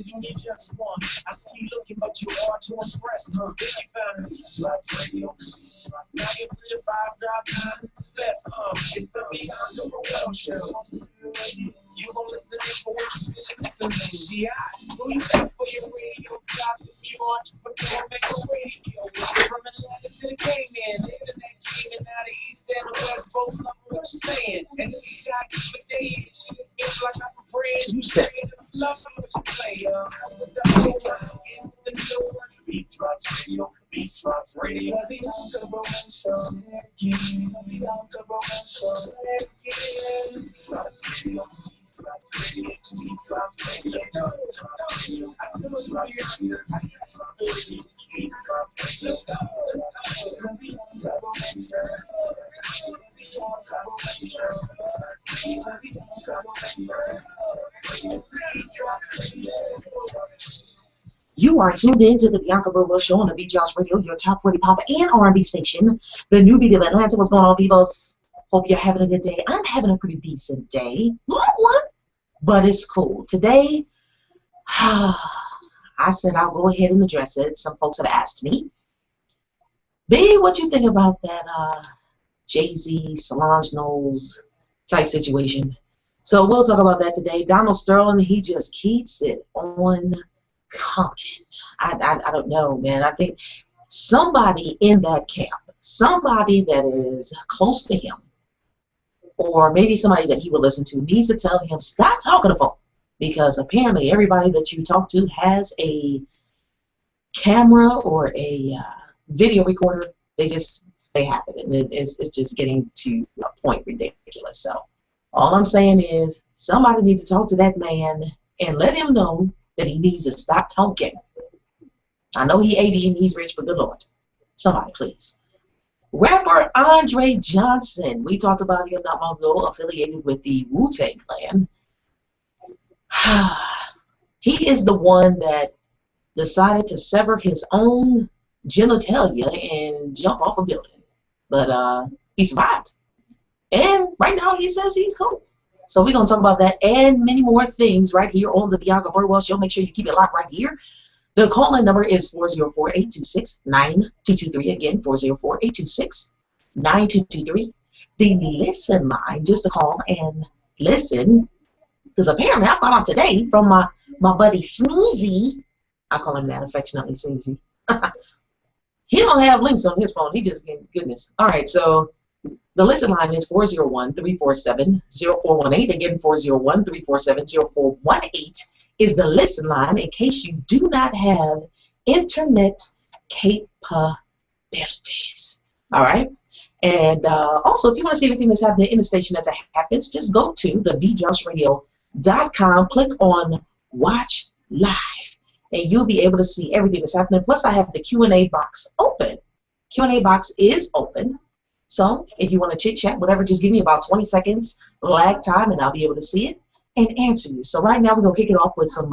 You need just one. I see you looking, but you are to impress. Then you found radio. Now you're 3 to 5 drive time. Best, it's the Bianca Burwell Show. You gon' listen for what you really listen to. She hot. Who you got for your radio job? If you entrepreneur, make a radio. From Atlanta to the Cayman, the internet came and now the East and the West both love what you're saying. And if you got to for days, it feels like I'm afraid. You said, love what you play. The whole world in the new one. Beat drops radio. Beat drops radio. Bianca Burwell Show. Bianca Burwell Show. Radio. You are tuned in to the Bianca Burwell Show on the TheBeatDropsRadio, your top 40 pop and R&B station, the new beat of Atlanta. What's going on, people? Hope you're having a good day. I'm having a pretty decent day. Not one, but it's cool. Today, I said I'll go ahead and address it. Some folks have asked me, B, what you think about that Jay-Z, Solange Knowles type situation? So we'll talk about that today. Donald Sterling, he just keeps it on coming. I don't know, man. I think somebody in that camp, somebody that is close to him, or maybe somebody that he will listen to, needs to tell him, stop talking to phone. Because apparently everybody that you talk to has a camera or a video recorder. They have it. And it's just getting to a point ridiculous. So all I'm saying is somebody needs to talk to that man and let him know that he needs to stop talking. I know he's 80 and he's rich, but good Lord. Somebody, please. Rapper Andre Johnson. We talked about him not long ago, affiliated with the Wu-Tang Clan. He is the one that decided to sever his own genitalia and jump off a building. But he survived. And right now he says he's cool. So we're going to talk about that and many more things right here on the Bianca Burwell Show. Make sure you keep it locked right here. The call-in number is 404-826-9223. Again, 404-826-9223. The listen line, just to call and listen, because apparently I found out today from my buddy Sneezy. I call him that affectionately, Sneezy. He don't have links on his phone. He just, goodness. All right, so the listen line is 401-347-0418. Again, 401-347-0418 is the listen line in case you do not have internet capabilities. All right? And also, if you want to see everything that's happening in the station as it happens, just go to TheBeatDropsRadio.com, click on Watch Live, and you'll be able to see everything that's happening. Plus, I have the Q&A box open. Q&A box is open. So if you want to chit-chat, whatever, just give me about 20 seconds lag time, and I'll be able to see it and answer you. So right now, we're going to kick it off with some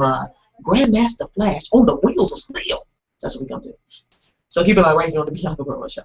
Grandmaster Flash on the Wheels of Steel. That's what we're going to do. So keep it right here on the Bianca Burwell Show.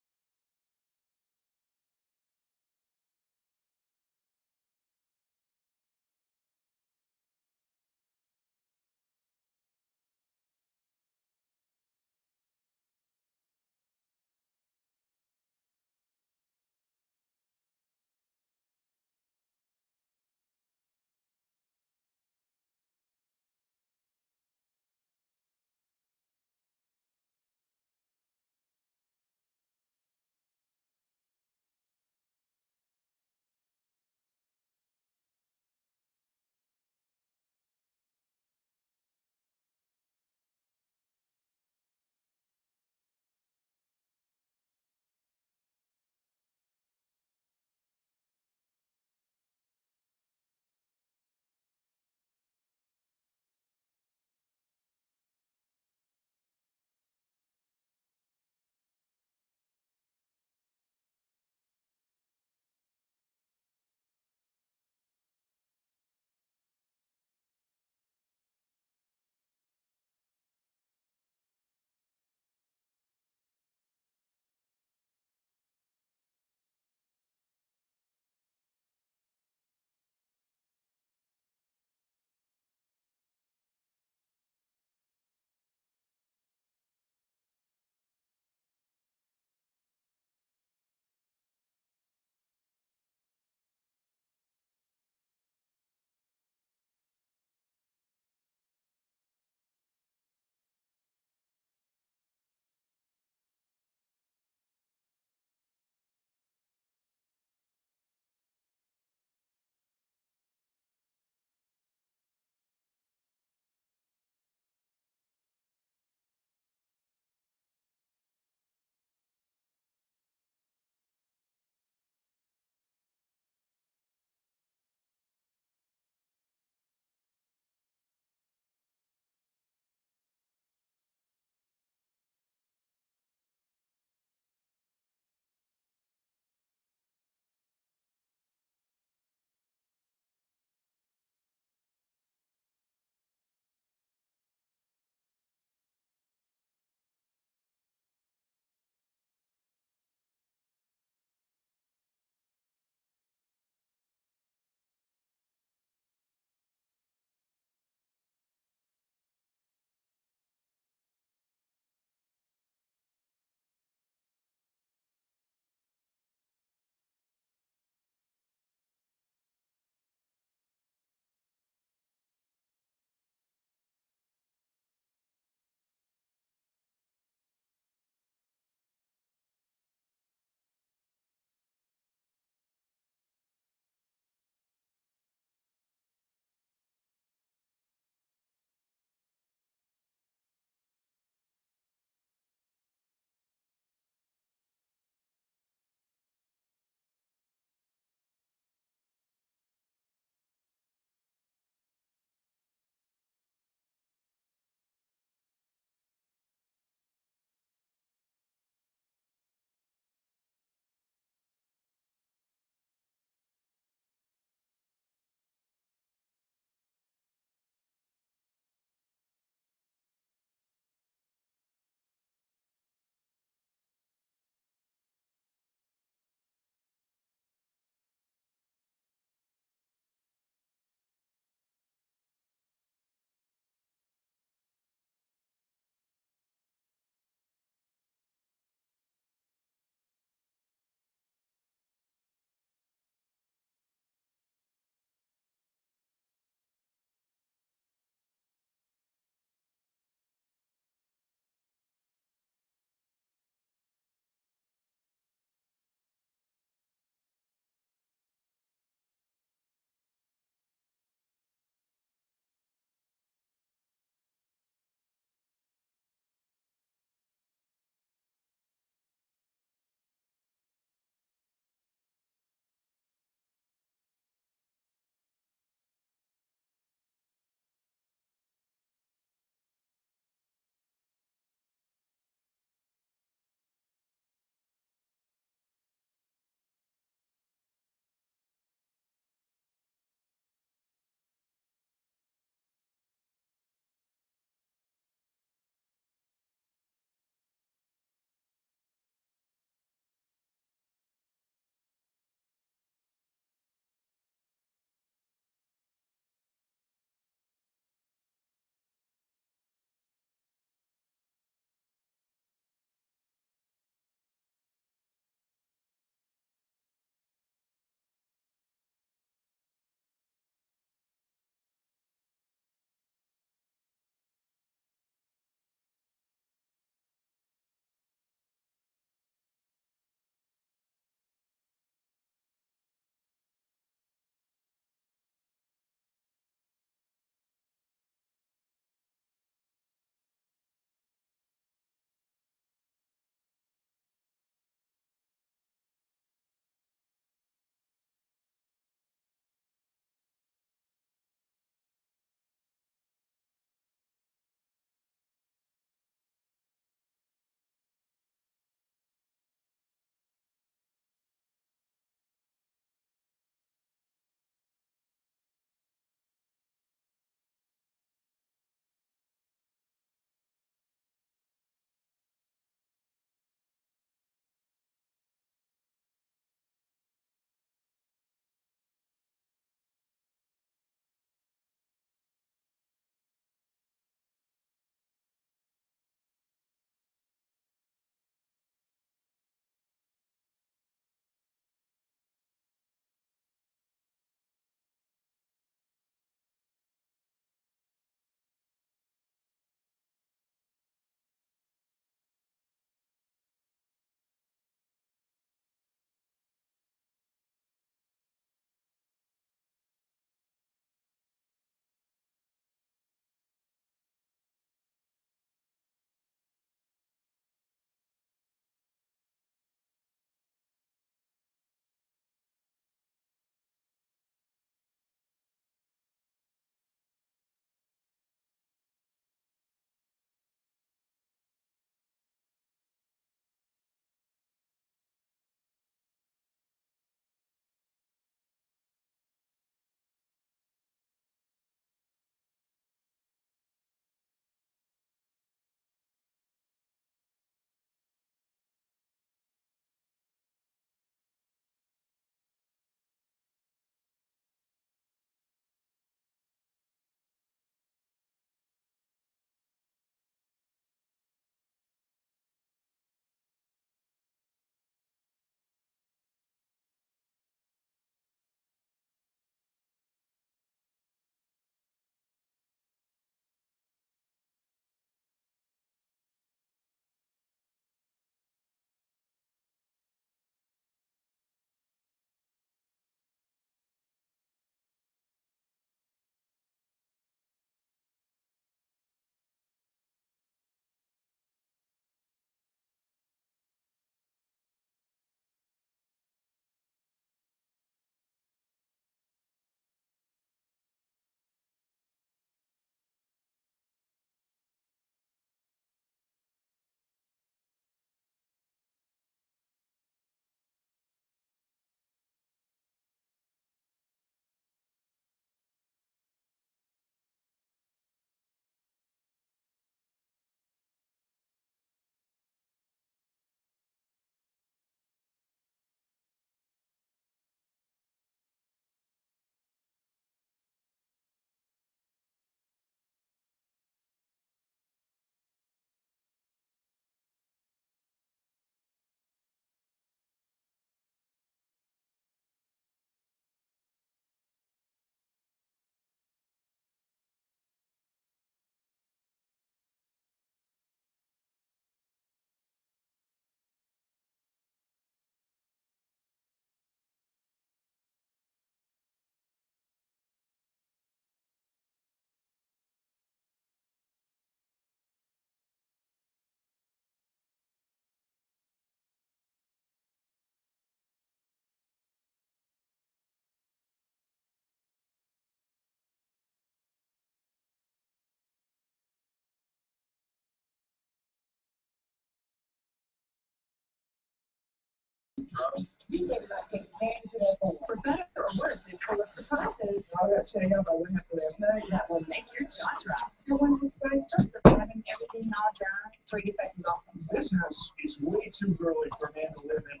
You may not take advantage of that for better or worse, it's full of surprises. I gotta tell you about what happened last night. That will make your jaw drop. No one is surprised Joseph having everything all done before he gets back from golf. This house is way too early for a man to live in.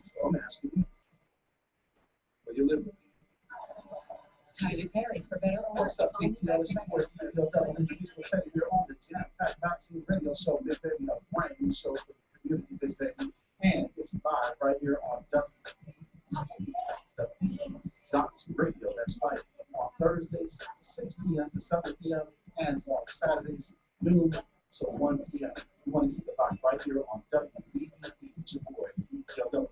So I'm asking you, will you live with me? Tyler Perry's for better or worse. What's up, BTL? It's your boy, Phil Double Introduced for second year on the Jam Pack Boxing Radio Show. Big Baby, a brand new show for the community, Big Baby. And it's live right here on TheBeatDropsRadio. That's right. On Thursdays, 6 p.m. to 7 p.m. and on Saturdays, noon to 1 p.m. You want to keep it locked right here on WBED. It's your boy, BTL.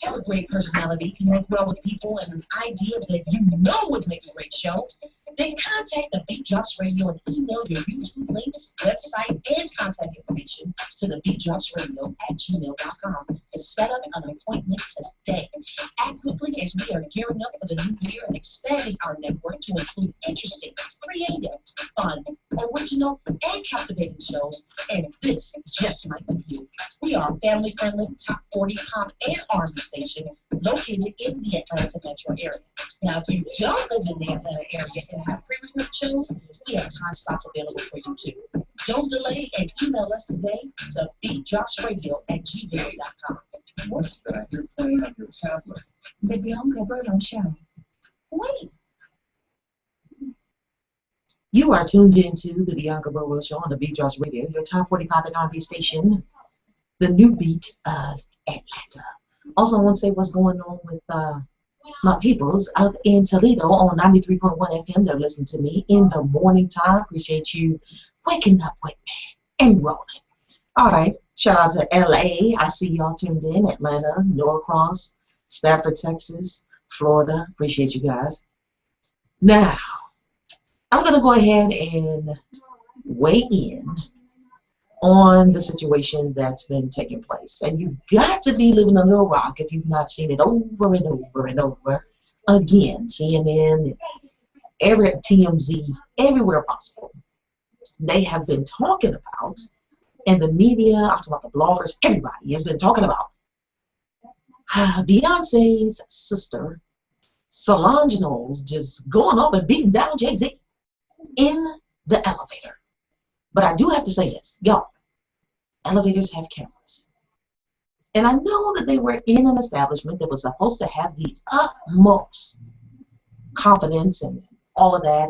Have a great personality, connect well with people, and an idea that you know would make a great show? Then contact the Beat Drops Radio and email your YouTube links, website, and contact information to TheBeatDropsRadio@gmail.com to set up an appointment today. Act quickly as we are gearing up for the new year and expanding our network to include interesting, creative, fun, original, and captivating shows, and this just might be you. We are a family-friendly, top 40 pop and R&B station located in the Atlanta metro area. Now, if you don't live in the Atlanta area and have pre-recorded shows, we have time slots available for you too. Don't delay and email us today to BeatDropsRadio@gmail.com. What's that you're playing on your tablet? The Bianca Burwell Show. Wait. You are tuned into the Bianca Burwell Show on the Beat Drops Radio, your top 40 pop and R&B station, the new beat of Atlanta. Also, I want to say what's going on with my peoples up in Toledo on 93.1 FM. They're listening to me in the morning time. Appreciate you waking up with me and rolling. All right. Shout out to LA. I see y'all tuned in. Atlanta, Norcross, Stafford, Texas, Florida. Appreciate you guys. Now, I'm going to go ahead and weigh in on the situation that's been taking place. And you've got to be living under a rock if you've not seen it over and over and over again. CNN, every TMZ, everywhere possible. They have been talking about, and the media, I'm talking about the bloggers, everybody has been talking about Beyonce's sister, Solange Knowles, just going up and beating down Jay-Z in the elevator. But I do have to say this, y'all, elevators have cameras. And I know that they were in an establishment that was supposed to have the utmost confidence and all of that.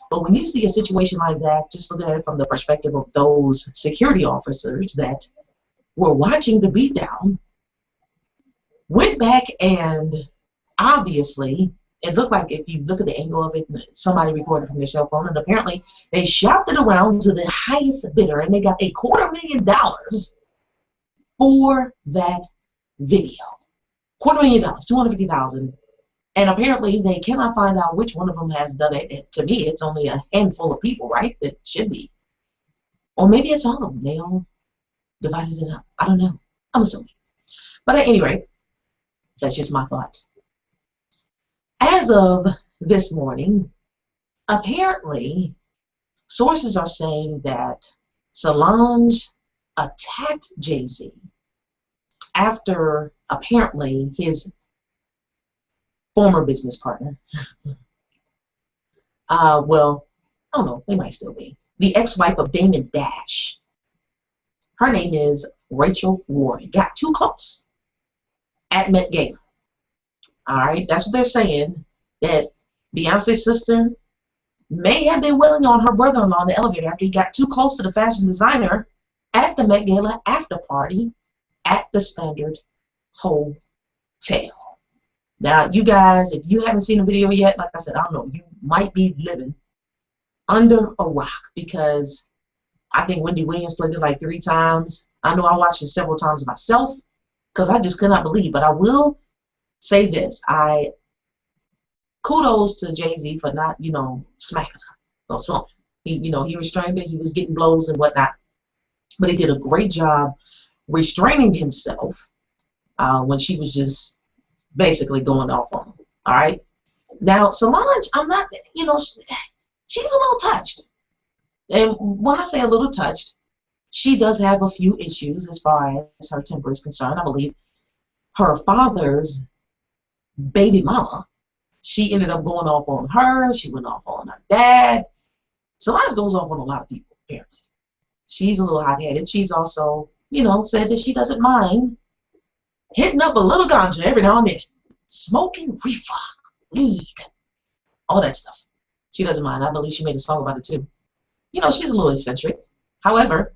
But when you see a situation like that, just look at it from the perspective of those security officers that were watching the beatdown, went back and obviously, it looked like if you look at the angle of it, somebody recorded from their cell phone, and apparently they shopped it around to the highest bidder, and they got $250,000 for that video. $250,000, $250,000, and apparently they cannot find out which one of them has done it. To me, it's only a handful of people, right? That should be, or maybe it's all of them. They all divided it up. I don't know. I'm assuming, but at any rate, that's just my thought. As of this morning, apparently, sources are saying that Solange attacked Jay-Z after apparently his former business partner, well, I don't know, they might still be, the ex-wife of Damon Dash, her name is Rachel Warren, got too close at Met Gala. All right, that's what they're saying, that Beyonce's sister may have been willing on her brother-in-law in the elevator after he got too close to the fashion designer at the Met Gala after party at the Standard Hotel. Now, you guys, if you haven't seen the video yet, like I said, I don't know, you might be living under a rock, because I think Wendy Williams played it like 3 times. I know I watched it several times myself because I just could not believe, but I will say this, kudos to Jay-Z for not, smacking her or something. He restrained her, he was getting blows and whatnot, but he did a great job restraining himself when she was just basically going off on him. All right. Now Solange, I'm not, she's a little touched, and when I say a little touched, she does have a few issues as far as her temper is concerned. I believe her father's baby mama, she ended up going off on her. She went off on her dad. Solange goes off on a lot of people, apparently. She's a little hot-headed. She's also, said that she doesn't mind hitting up a little ganja every now and then. Smoking reefer, weed, all that stuff. She doesn't mind. I believe she made a song about it too. She's a little eccentric. However,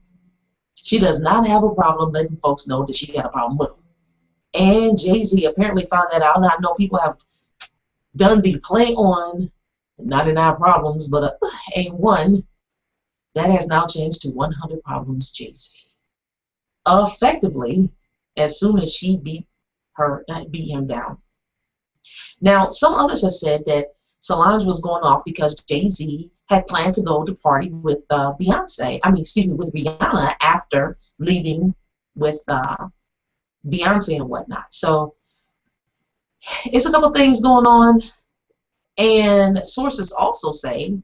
she does not have a problem letting folks know that she got a problem with them. And Jay-Z apparently found that out. I know people have done the play on 99 problems, but ain't one. That has now changed to 100 problems Jay-Z. Effectively, as soon as she beat him down. Now, some others have said that Solange was going off because Jay-Z had planned to go to party with with Rihanna after leaving with Beyonce and whatnot. So it's a couple things going on, and sources also say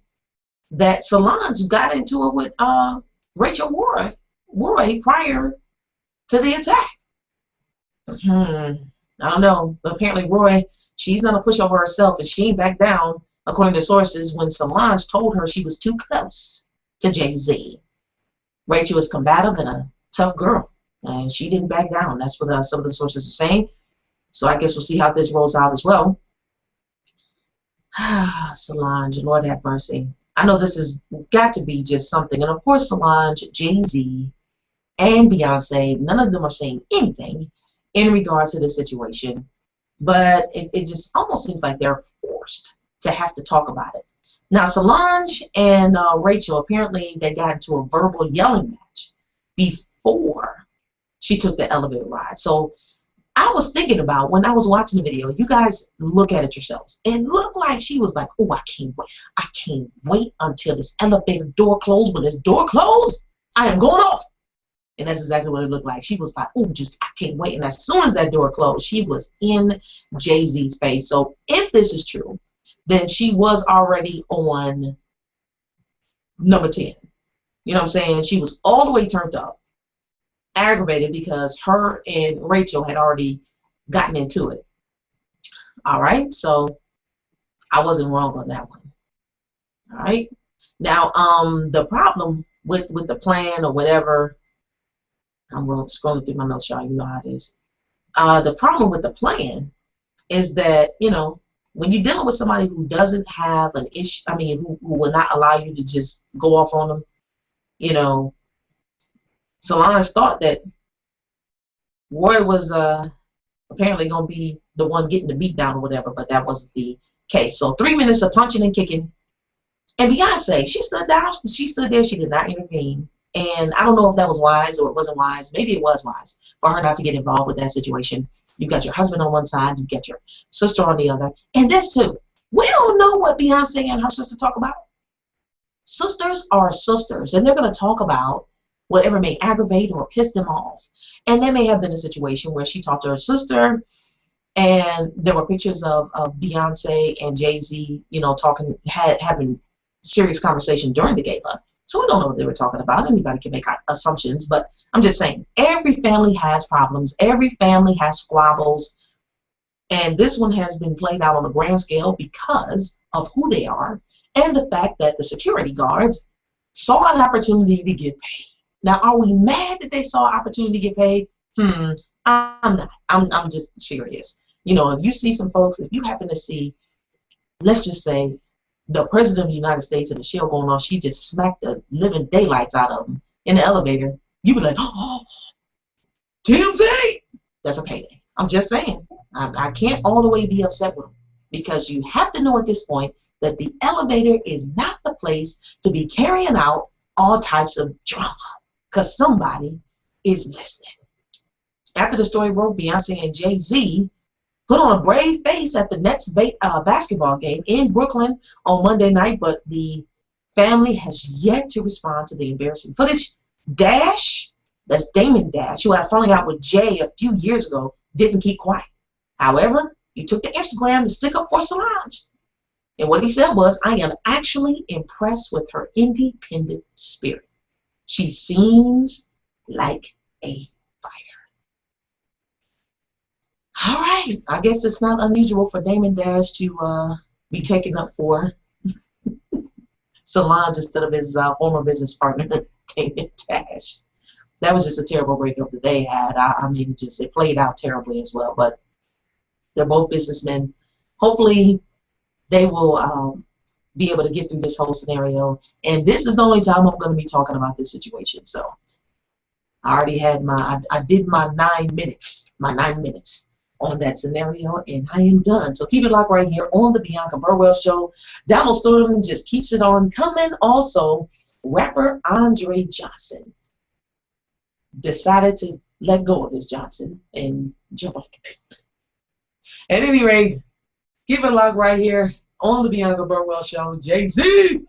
that Solange got into it with Rachel Roy prior to the attack. I don't know. But apparently Roy, she's not a pushover herself, and she ain't back down, according to sources, when Solange told her she was too close to Jay-Z. Rachel is combative and a tough girl, and she didn't back down. That's what some of the sources are saying. So I guess we'll see how this rolls out as well. Solange, Lord have mercy. I know this has got to be just something. And of course, Solange, Jay-Z, and Beyonce, none of them are saying anything in regards to this situation. But it just almost seems like they're forced to have to talk about it. Now, Solange and Rachel, apparently they got into a verbal yelling match before she took the elevator ride. So I was thinking about, when I was watching the video, you guys look at it yourselves. It looked like she was like, oh, I can't wait. I can't wait until this elevator door closed. When this door closed, I am going off. And that's exactly what it looked like. She was like, oh, I can't wait. And as soon as that door closed, she was in Jay-Z's face. So if this is true, then she was already on number 10. You know what I'm saying? She was all the way turned up, aggravated because her and Rachel had already gotten into it. All right, so I wasn't wrong on that one. All right. Now, the problem with the plan or whatever, I'm scrolling through my notes, y'all. You know how it is. The problem with the plan is that, when you're dealing with somebody who doesn't have an issue, who will not allow you to just go off on them, Solange thought that Roy was apparently going to be the one getting the beat down or whatever, but that wasn't the case. So 3 minutes of punching and kicking. And Beyonce, she stood down. She stood there. She did not intervene. And I don't know if that was wise or it wasn't wise. Maybe it was wise for her not to get involved with that situation. You've got your husband on one side. You've got your sister on the other. And this too. We don't know what Beyonce and her sister talk about. Sisters are sisters. And they're going to talk about whatever may aggravate or piss them off. And there may have been a situation where she talked to her sister, and there were pictures of Beyonce and Jay-Z, talking, having serious conversation during the gala. So we don't know what they were talking about. Anybody can make assumptions, but I'm just saying, every family has problems. Every family has squabbles. And this one has been played out on a grand scale because of who they are and the fact that the security guards saw an opportunity to get paid. Now, are we mad that they saw an opportunity to get paid? I'm not. I'm just serious. If you see some folks, if you happen to see, let's just say, the President of the United States and the show going on, she just smacked the living daylights out of them in the elevator, you be like, oh, TMZ! That's a payday. I'm just saying. I can't all the way be upset with them, because you have to know at this point that the elevator is not the place to be carrying out all types of drama, because somebody is listening. After the story broke, Beyonce and Jay-Z put on a brave face at the Nets basketball game in Brooklyn on Monday night, but the family has yet to respond to the embarrassing footage. Dash, that's Damon Dash, who had falling out with Jay a few years ago, didn't keep quiet. However, he took to Instagram to stick up for Solange. And what he said was, I am actually impressed with her independent spirit. She seems like a fire. All right. I guess it's not unusual for Damon Dash to be taken up for Solange instead of his former business partner, Damon Dash. That was just a terrible breakup that they had. I mean, it played out terribly as well. But they're both businessmen. Hopefully, they will be able to get through this whole scenario. And this is the only time I'm going to be talking about this situation. So I already had I did my 9 minutes, on that scenario, and I am done. So keep it locked right here on the Bianca Burwell Show. Donald Sterling just keeps it on coming. Also, rapper Andre Johnson decided to let go of his Johnson and jump off the pit. At any rate, keep it locked right here on the Bianca Burwell Show. Jay-Z!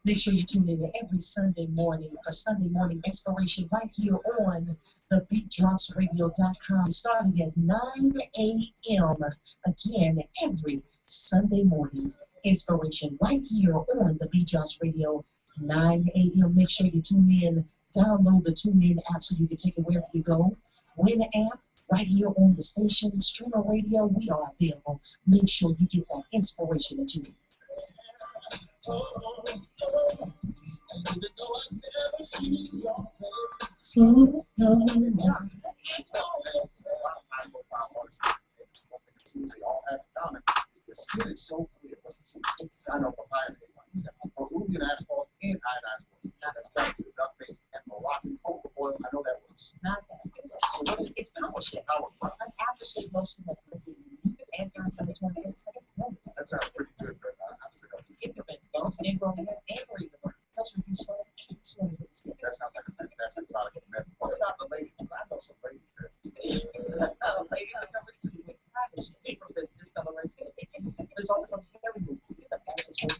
Make sure you tune in every Sunday morning for Sunday morning inspiration right here on TheBeatDropsRadio.com starting at 9 a.m. Again, every Sunday morning inspiration right here on The Beat Drops Radio, 9 a.m. Make sure you tune in. Download the TuneIn app so you can take it wherever you go. Win the app right here on the station. Streamer radio, we are available. Make sure you get that inspiration that you need. The skin is so clear. It's I know behind it. Peruvian asphalt and iodized water. That's back to the duck face and Moroccan cocoa oil. I know that works. Not that. It's power shake. An aftershave lotion that puts in anti-inflammatory. That sounds pretty good, but Get your bumps and growing hair and razor burn. Helps reduce sweat. that sounds like a fantastic product. What about the ladies? I know some ladies there. Ladies are covered too with private shit. It prevents discoloration. It's also from hair removal. It's the fastest way to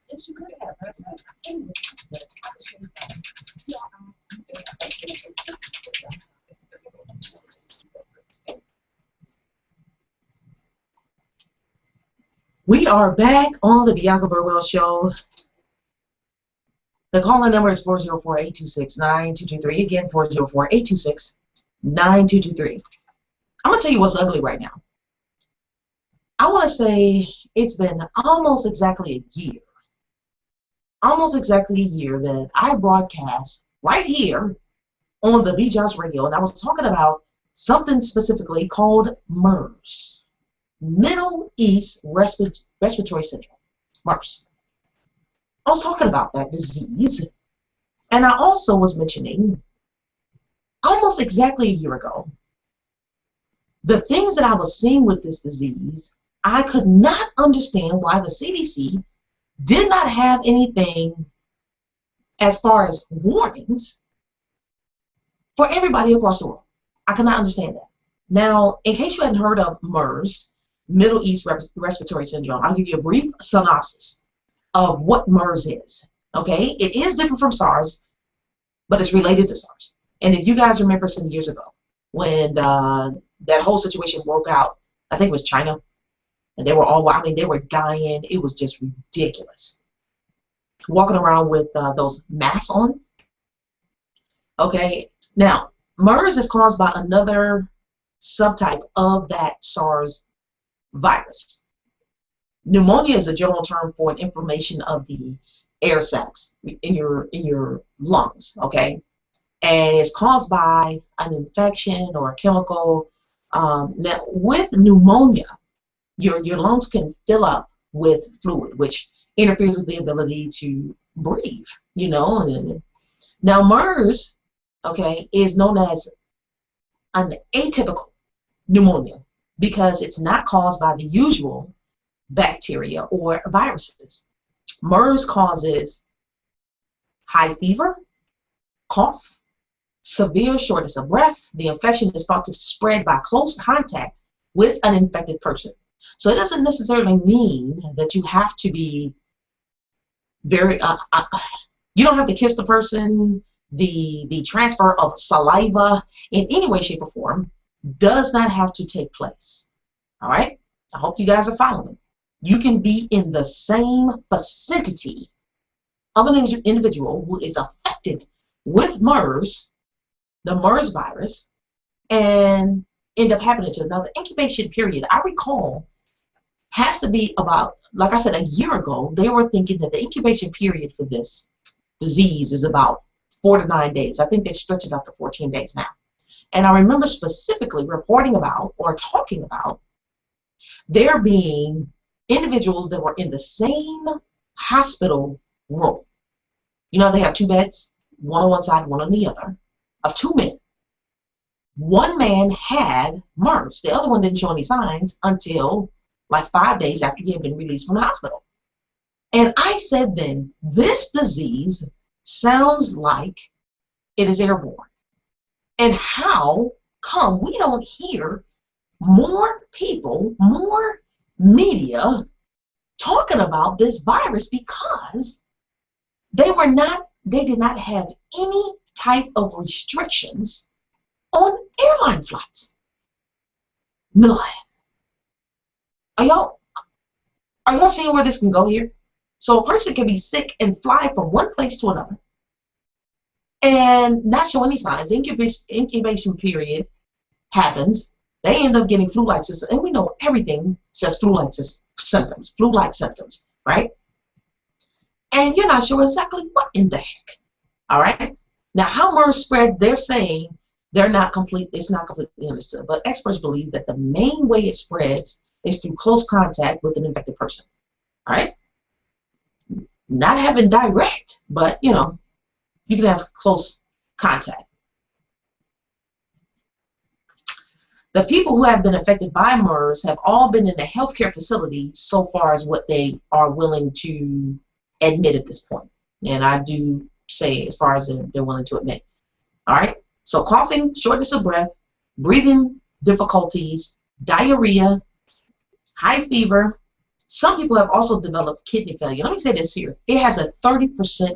Yes, you could have. We are back on the Bianca Burwell Show. The caller number is 404-826-9223. Again, 404-826-9223. I'm going to tell you what's ugly right now. I want to say it's been almost exactly a year. Almost exactly a year that I broadcast right here on the Beat Drops Radio, and I was talking about something specifically called MERS. Middle East Respiratory Syndrome, MERS. I was talking about that disease, and I also was mentioning almost exactly a year ago the things that I was seeing with this disease. I could not understand why the CDC did not have anything as far as warnings for everybody across the world. I could not understand that. Now, in case you hadn't heard of MERS, Middle East Respiratory Syndrome, I'll give you a brief synopsis of what MERS is. Okay, it is different from SARS, but it's related to SARS. And if you guys remember some years ago when that whole situation broke out, I think it was China, and they were all, I mean, they were dying. It was just ridiculous. Walking around with those masks on. Okay, now MERS is caused by another subtype of that SARS virus. Pneumonia is a general term for an inflammation of the air sacs in your lungs, okay? And it's caused by an infection or a chemical. Now, with pneumonia, your lungs can fill up with fluid, which interferes with the ability to breathe, you know. Now, MERS, okay, is known as an atypical pneumonia because it's not caused by the usual bacteria or viruses. MERS causes high fever, cough, severe shortness of breath. The infection is thought to spread by close contact with an infected person. So it doesn't necessarily mean that you have to be very, you don't have to kiss the person. The transfer of saliva in any way, shape, or form does not have to take place. All right? I hope you guys are following. You can be in the same vicinity of an individual who is affected with MERS, the MERS virus, and end up happening to another incubation period. I recall has to be about, like I said, a year ago, they were thinking that the incubation period for this disease is about 4 to 9 days. I think they've stretched it out to 14 days now. And I remember specifically reporting about or talking about there being individuals that were in the same hospital room. You know, they have 2 beds, one on one side, one on the other, of 2 men. One man had MERS. The other one didn't show any signs until like 5 days after he had been released from the hospital. And I said then, this disease sounds like it is airborne. And how come we don't hear more people, more media talking about this virus? Because they did not have any type of restrictions on airline flights. None. Are y'all seeing where this can go here? So a person can be sick and fly from one place to another and not show any signs. Incubation period happens. They end up getting flu-like symptoms, and we know everything says flu-like symptoms, right? And you're not sure exactly what in the heck. All right. Now, how MERS spread? They're saying it's not completely understood, but experts believe that the main way it spreads is through close contact with an infected person. All right. Not having direct, but you can have close contact. The people who have been affected by MERS have all been in a healthcare facility so far as what they are willing to admit at this point. And I do say as far as they're willing to admit. All right. So coughing, shortness of breath, breathing difficulties, diarrhea, high fever. Some people have also developed kidney failure. Let me say this here. It has a 30%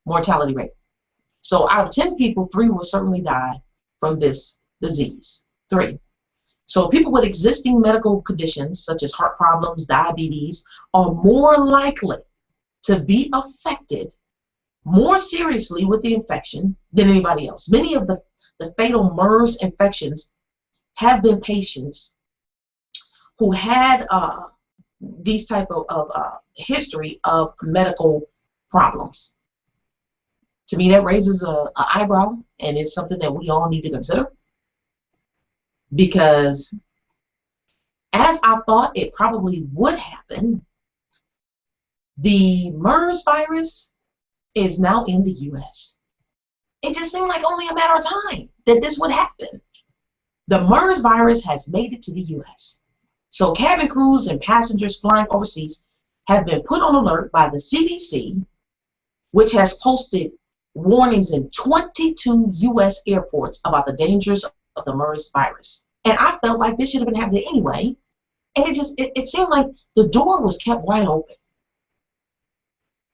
mortality rate. So out of 10 people, 3 will certainly die from this disease. 3. So people with existing medical conditions such as heart problems, diabetes, are more likely to be affected more seriously with the infection than anybody else. Many of the fatal MERS infections have been patients who had these type of history of medical problems. To me, that raises an eyebrow, and it's something that we all need to consider. Because as I thought it probably would happen, the MERS virus is now in the U.S. It just seemed like only a matter of time that this would happen. The MERS virus has made it to the U.S. So cabin crews and passengers flying overseas have been put on alert by the CDC, which has posted warnings in 22 U.S. airports about the dangers of the MERS virus. And I felt like this should have been happening anyway. And it seemed like the door was kept wide open.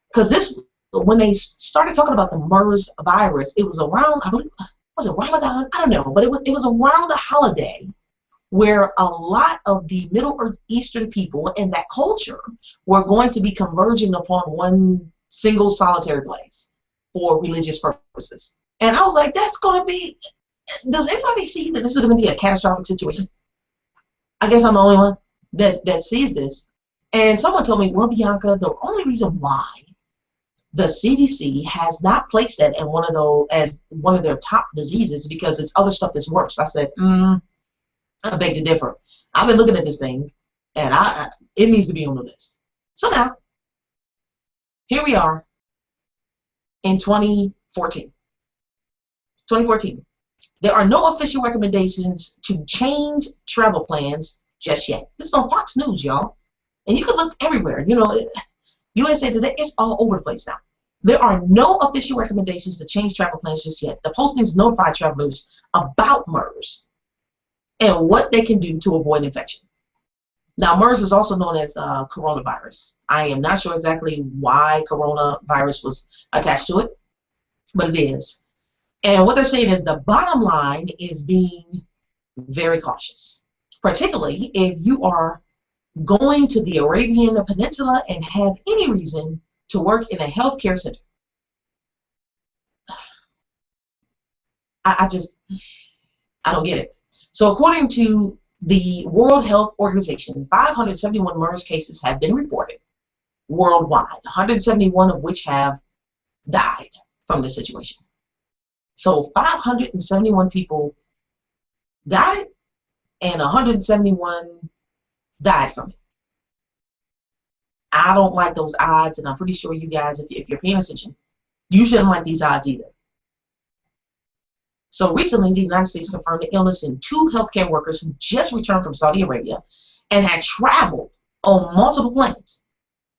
Because when they started talking about the MERS virus, it was around, I believe, was it Ramadan? I don't know, but it was around a holiday where a lot of the Middle Eastern people and that culture were going to be converging upon one single solitary place for religious purposes. And I was like, that's going to be, does anybody see that this is going to be a catastrophic situation? I guess I'm the only one that sees this. And someone told me, well, Bianca, the only reason why the CDC has not placed that in as one of their top diseases because it's other stuff that's worse. I said, I beg to differ. I've been looking at this thing, and it needs to be on the list. So now, here we are in 2014. 2014. There are no official recommendations to change travel plans just yet. This is on Fox News, y'all. And you can look everywhere. USA Today, it's all over the place now. There are no official recommendations to change travel plans just yet. The postings notify travelers about MERS and what they can do to avoid infection. Now, MERS is also known as coronavirus. I am not sure exactly why coronavirus was attached to it, but it is. And what they're saying is the bottom line is being very cautious, particularly if you are going to the Arabian Peninsula and have any reason to work in a healthcare center. I don't get it. So according to the World Health Organization, 571 MERS cases have been reported worldwide, 171 of which have died from the situation. So 571 people got it, and 171 died from it. I don't like those odds, and I'm pretty sure you guys, if you're paying attention, you shouldn't like these odds either. So recently, the United States confirmed the illness in 2 healthcare workers who just returned from Saudi Arabia and had traveled on multiple planes.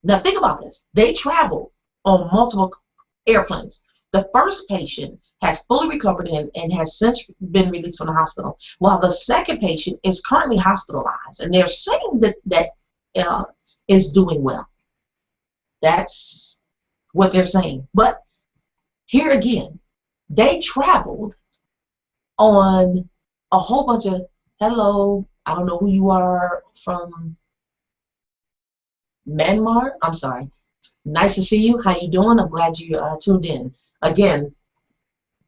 Now think about this. They traveled on multiple airplanes. The first patient has fully recovered and has since been released from the hospital, while the second patient is currently hospitalized, and they're saying that is doing well. That's what they're saying. But here again, they traveled on a whole bunch of, hello, I don't know who you are from Myanmar. I'm sorry. Nice to see you. How you doing? I'm glad you tuned in. Again,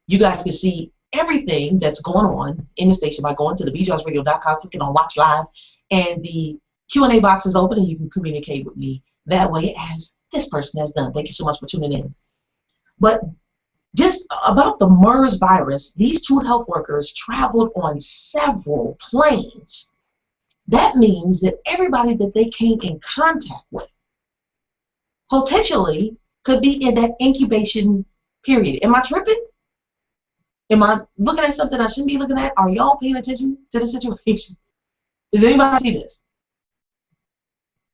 you guys can see everything that's going on in the station by going to TheBeatDropsRadio.com, clicking on Watch Live, and the Q&A box is open, and you can communicate with me that way, as this person has done. Thank you so much for tuning in. But just about the MERS virus, these two health workers traveled on several planes. That means that everybody that they came in contact with potentially could be in that incubation period. Am I tripping? Am I looking at something I shouldn't be looking at? Are y'all paying attention to the situation? Does anybody see this?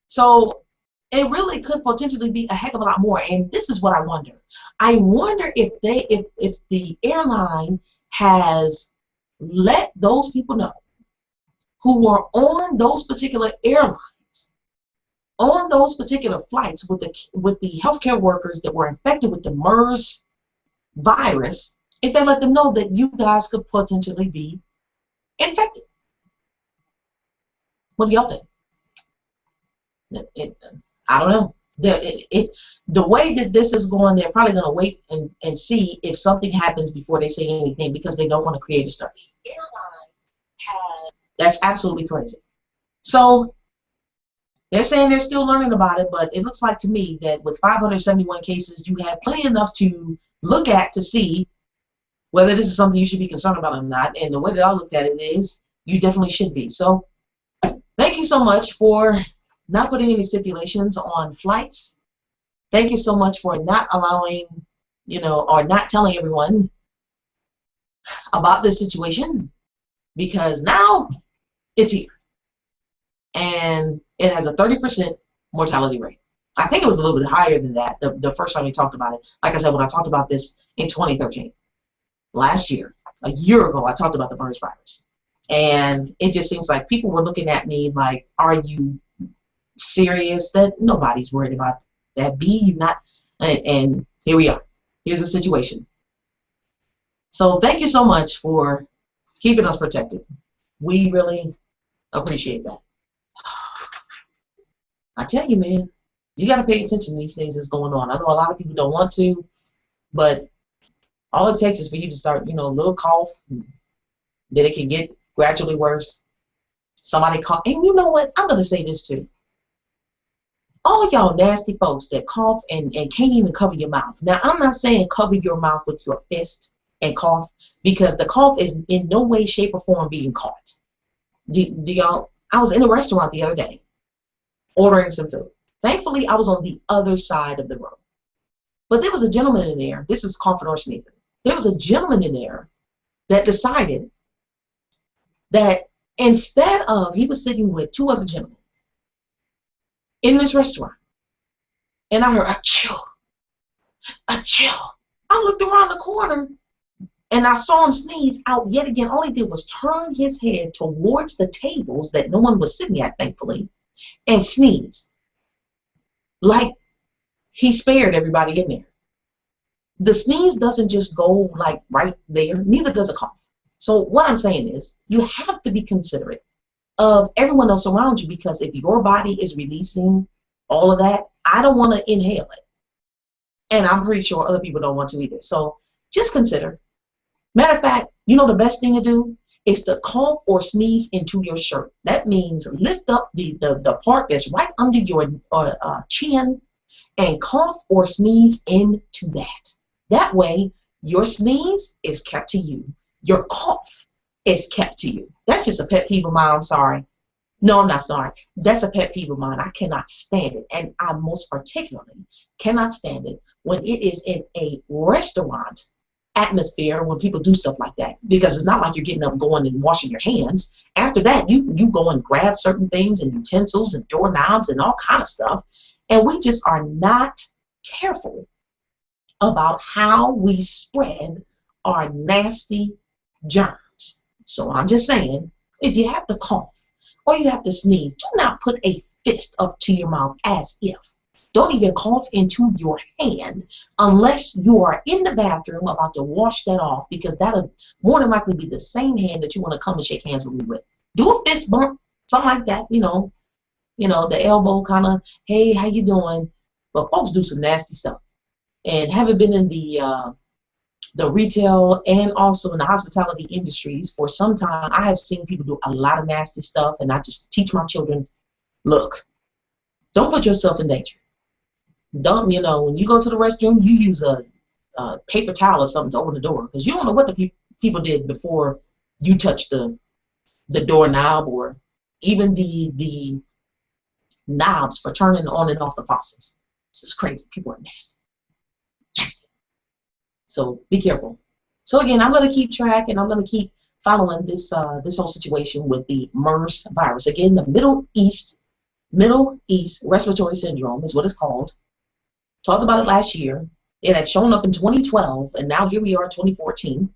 So it really could potentially be a heck of a lot more. And this is what I wonder. I wonder if the airline has let those people know who were on those particular airlines, on those particular flights with the healthcare workers that were infected with the MERS virus, if they let them know that you guys could potentially be infected. What do y'all think? I don't know. The way that this is going, they're probably going to wait and see if something happens before they say anything, because they don't want to create a stir. That's absolutely crazy. So they're saying they're still learning about it, but it looks like to me that with 571 cases, you have plenty enough to look at to see whether this is something you should be concerned about or not. And the way that I looked at it is, you definitely should be. So thank you so much for not putting any stipulations on flights. Thank you so much for not allowing, or not telling everyone about this situation, because now it's here. And it has a 30% mortality rate. I think it was a little bit higher than that the first time we talked about it. Like I said, when I talked about this in 2013, last year, a year ago, I talked about the MERS virus. And it just seems like people were looking at me like, are you serious? That nobody's worried about that. You not. And here we are. Here's the situation. So thank you so much for keeping us protected. We really appreciate that. I tell you, man, you got to pay attention to these things that's going on. I know a lot of people don't want to, but all it takes is for you to start, a little cough, then it can get gradually worse. Somebody cough, and you know what? I'm going to say this too. All y'all nasty folks that cough and can't even cover your mouth. Now, I'm not saying cover your mouth with your fist and cough, because the cough is in no way, shape, or form being caught. Do y'all? I was in a restaurant the other day ordering some food. Thankfully, I was on the other side of the room. But there was a gentleman in there. This is cough or sneezing. There was a gentleman in there that decided that instead of, he was sitting with two other gentlemen in this restaurant, and I heard achoo, achoo. I looked around the corner and I saw him sneeze out yet again. All he did was turn his head towards the tables that no one was sitting at, thankfully, and sneeze. Like he spared everybody in there. The sneeze doesn't just go like right there, neither does a cough. So what I'm saying is, you have to be considerate of everyone else around you, because if your body is releasing all of that, I don't want to inhale it. And I'm pretty sure other people don't want to either. So just consider. Matter of fact, the best thing to do is to cough or sneeze into your shirt. That means lift up the part that's right under your chin and cough or sneeze into that. That way, your sneeze is kept to you. Your cough is kept to you. That's just a pet peeve of mine. I'm sorry. No, I'm not sorry. That's a pet peeve of mine. I cannot stand it. And I most particularly cannot stand it when it is in a restaurant atmosphere, when people do stuff like that. Because it's not like you're getting up, going and washing your hands. After that, you go and grab certain things and utensils and doorknobs and all kind of stuff. And we just are not careful about how we spread our nasty germs. So I'm just saying, if you have to cough or you have to sneeze, do not put a fist up to your mouth as if. Don't even cough into your hand unless you are in the bathroom about to wash that off, because that'll more than likely be the same hand that you want to come and shake hands with me with. Do a fist bump, something like that, the elbow kind of, hey, how you doing? But folks do some nasty stuff. And having been in the retail and also in the hospitality industries for some time, I have seen people do a lot of nasty stuff, and I just teach my children, look, don't put yourself in danger. Don't, when you go to the restroom, you use a paper towel or something to open the door, because you don't know what the people did before you touched the doorknob, or even the knobs for turning on and off the faucets. It's just crazy. People are nasty. Nasty. So be careful. So again, I'm going to keep track, and I'm going to keep following this whole situation with the MERS virus. Again, the Middle East Respiratory Syndrome is what it's called. Talked about it last year. It had shown up in 2012, and now here we are, 2014,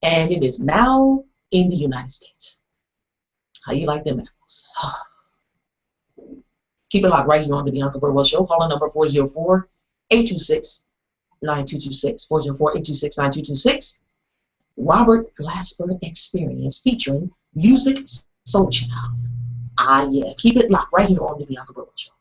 and it is now in the United States. How you like them apples? Keep it locked right here on the Bianca Burwell Show. Call number 404-826-9226. 404-826-9226. Robert Glasper Experience featuring Music Soul Child. Yeah. Keep it locked right here on the Bianca Burwell Show.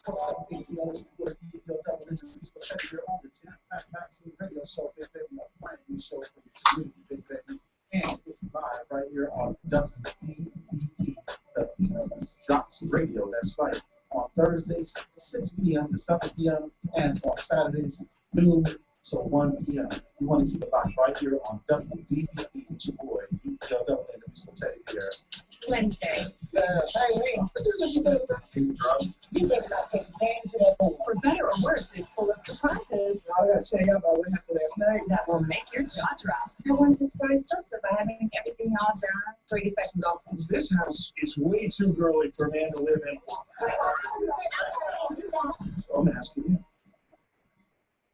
Some things you always work, you feel double interviews, but you're on the Maximum Radio Show. There's a brand new show for your community, Big Baby. And it's live right here on WBE, the Drops Radio. That's right. On Thursdays, 6 p.m. to 7 p.m. and on Saturdays, noon to 1 p.m. You want to keep it locked right here on WBE with your boy, double interviews with Teddy here. Wednesday. Hey, you better not take advantage of that. For better or worse is full of surprises I gotta tell you about what happened last night. that will make your jaw drop. I wanted to surprise Joseph by having everything all done for your special golfing. This house is way too girly for a man to live in. So I'm asking you,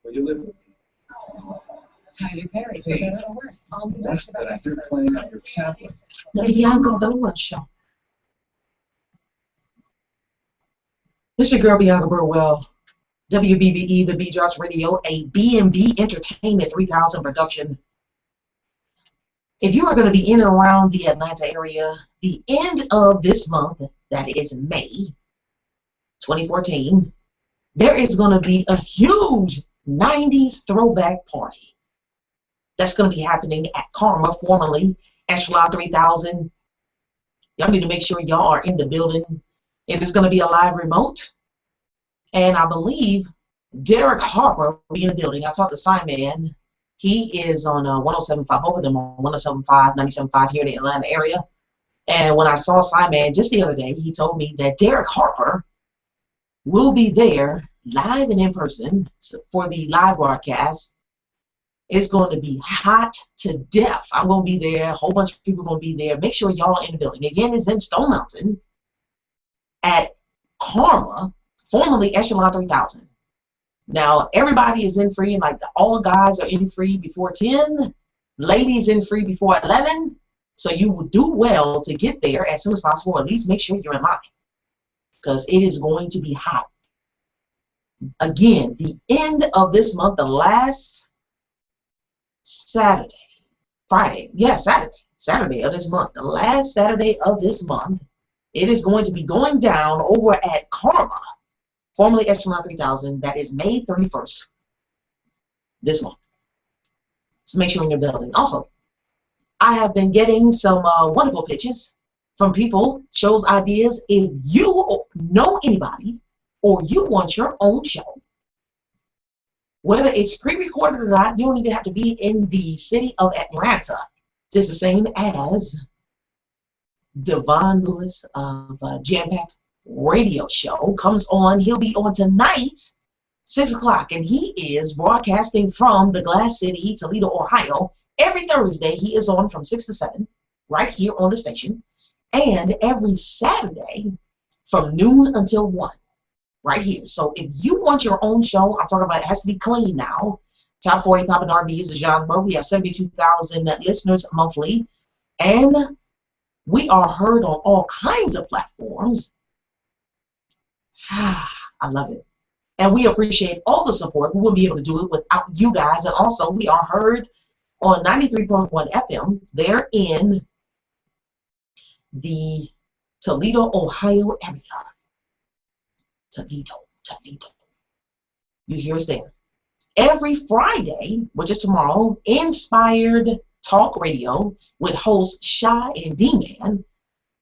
where you live? Tyler Perry, for better or worse. All the What's best that about you're playing on your tablet? The Bianca Burwell Show. This your girl Bianca Burwell. WBBE, the TheBeatDropsRadio, a B&B Entertainment 3000 production. If you are going to be in and around the Atlanta area, the end of this month, that is May 2014, there is going to be a huge 90s throwback party. That's going to be happening at Karma, formerly Echelon 3000. Y'all need to make sure y'all are in the building. It is going to be a live remote. And I believe Derek Harper will be in the building. I talked to Simon. He is on 107.5, both of them on 107.5, 97.5 here in the Atlanta area. And when I saw Simon just the other day, he told me that Derek Harper will be there live and in person for the live broadcast. It's going to be hot to death. I'm going to be there. A whole bunch of people are going to be there. Make sure y'all are in the building. Again, it's in Stone Mountain at Karma, formerly Echelon 3000. Now, everybody is in free, and like all the guys are in free before 10, ladies in free before 11. So you will do well to get there as soon as possible. At least make sure you're in line, because it is going to be hot. Again, the end of this month, the last Saturday of this month, the last Saturday of this month, it is going to be going down over at Karma, formerly Echelon 3000. That is May 31st this month. So make sure you're in your building. Also, I have been getting some wonderful pitches from people, shows, ideas. If you know anybody or you want your own show, whether it's pre-recorded or not, you don't even have to be in the city of Atlanta. Just the same as Devon Lewis of Jam Pack Radio Show comes on. He'll be on tonight, 6 o'clock, and he is broadcasting from the Glass City, Toledo, Ohio. Every Thursday, he is on from 6 to 7, right here on the station, and every Saturday from noon until 1. Right here. So if you want your own show, I'm talking about it has to be clean now. Top 40 Pop and R&B is a genre. We have 72,000 listeners monthly, and we are heard on all kinds of platforms. I love it. And we appreciate all the support. We wouldn't be able to do it without you guys. And also, we are heard on 93.1 FM. They're in the Toledo, Ohio area. Toledo. You hear us there. Every Friday, which is tomorrow, Inspired Talk Radio with hosts Shy and D-Man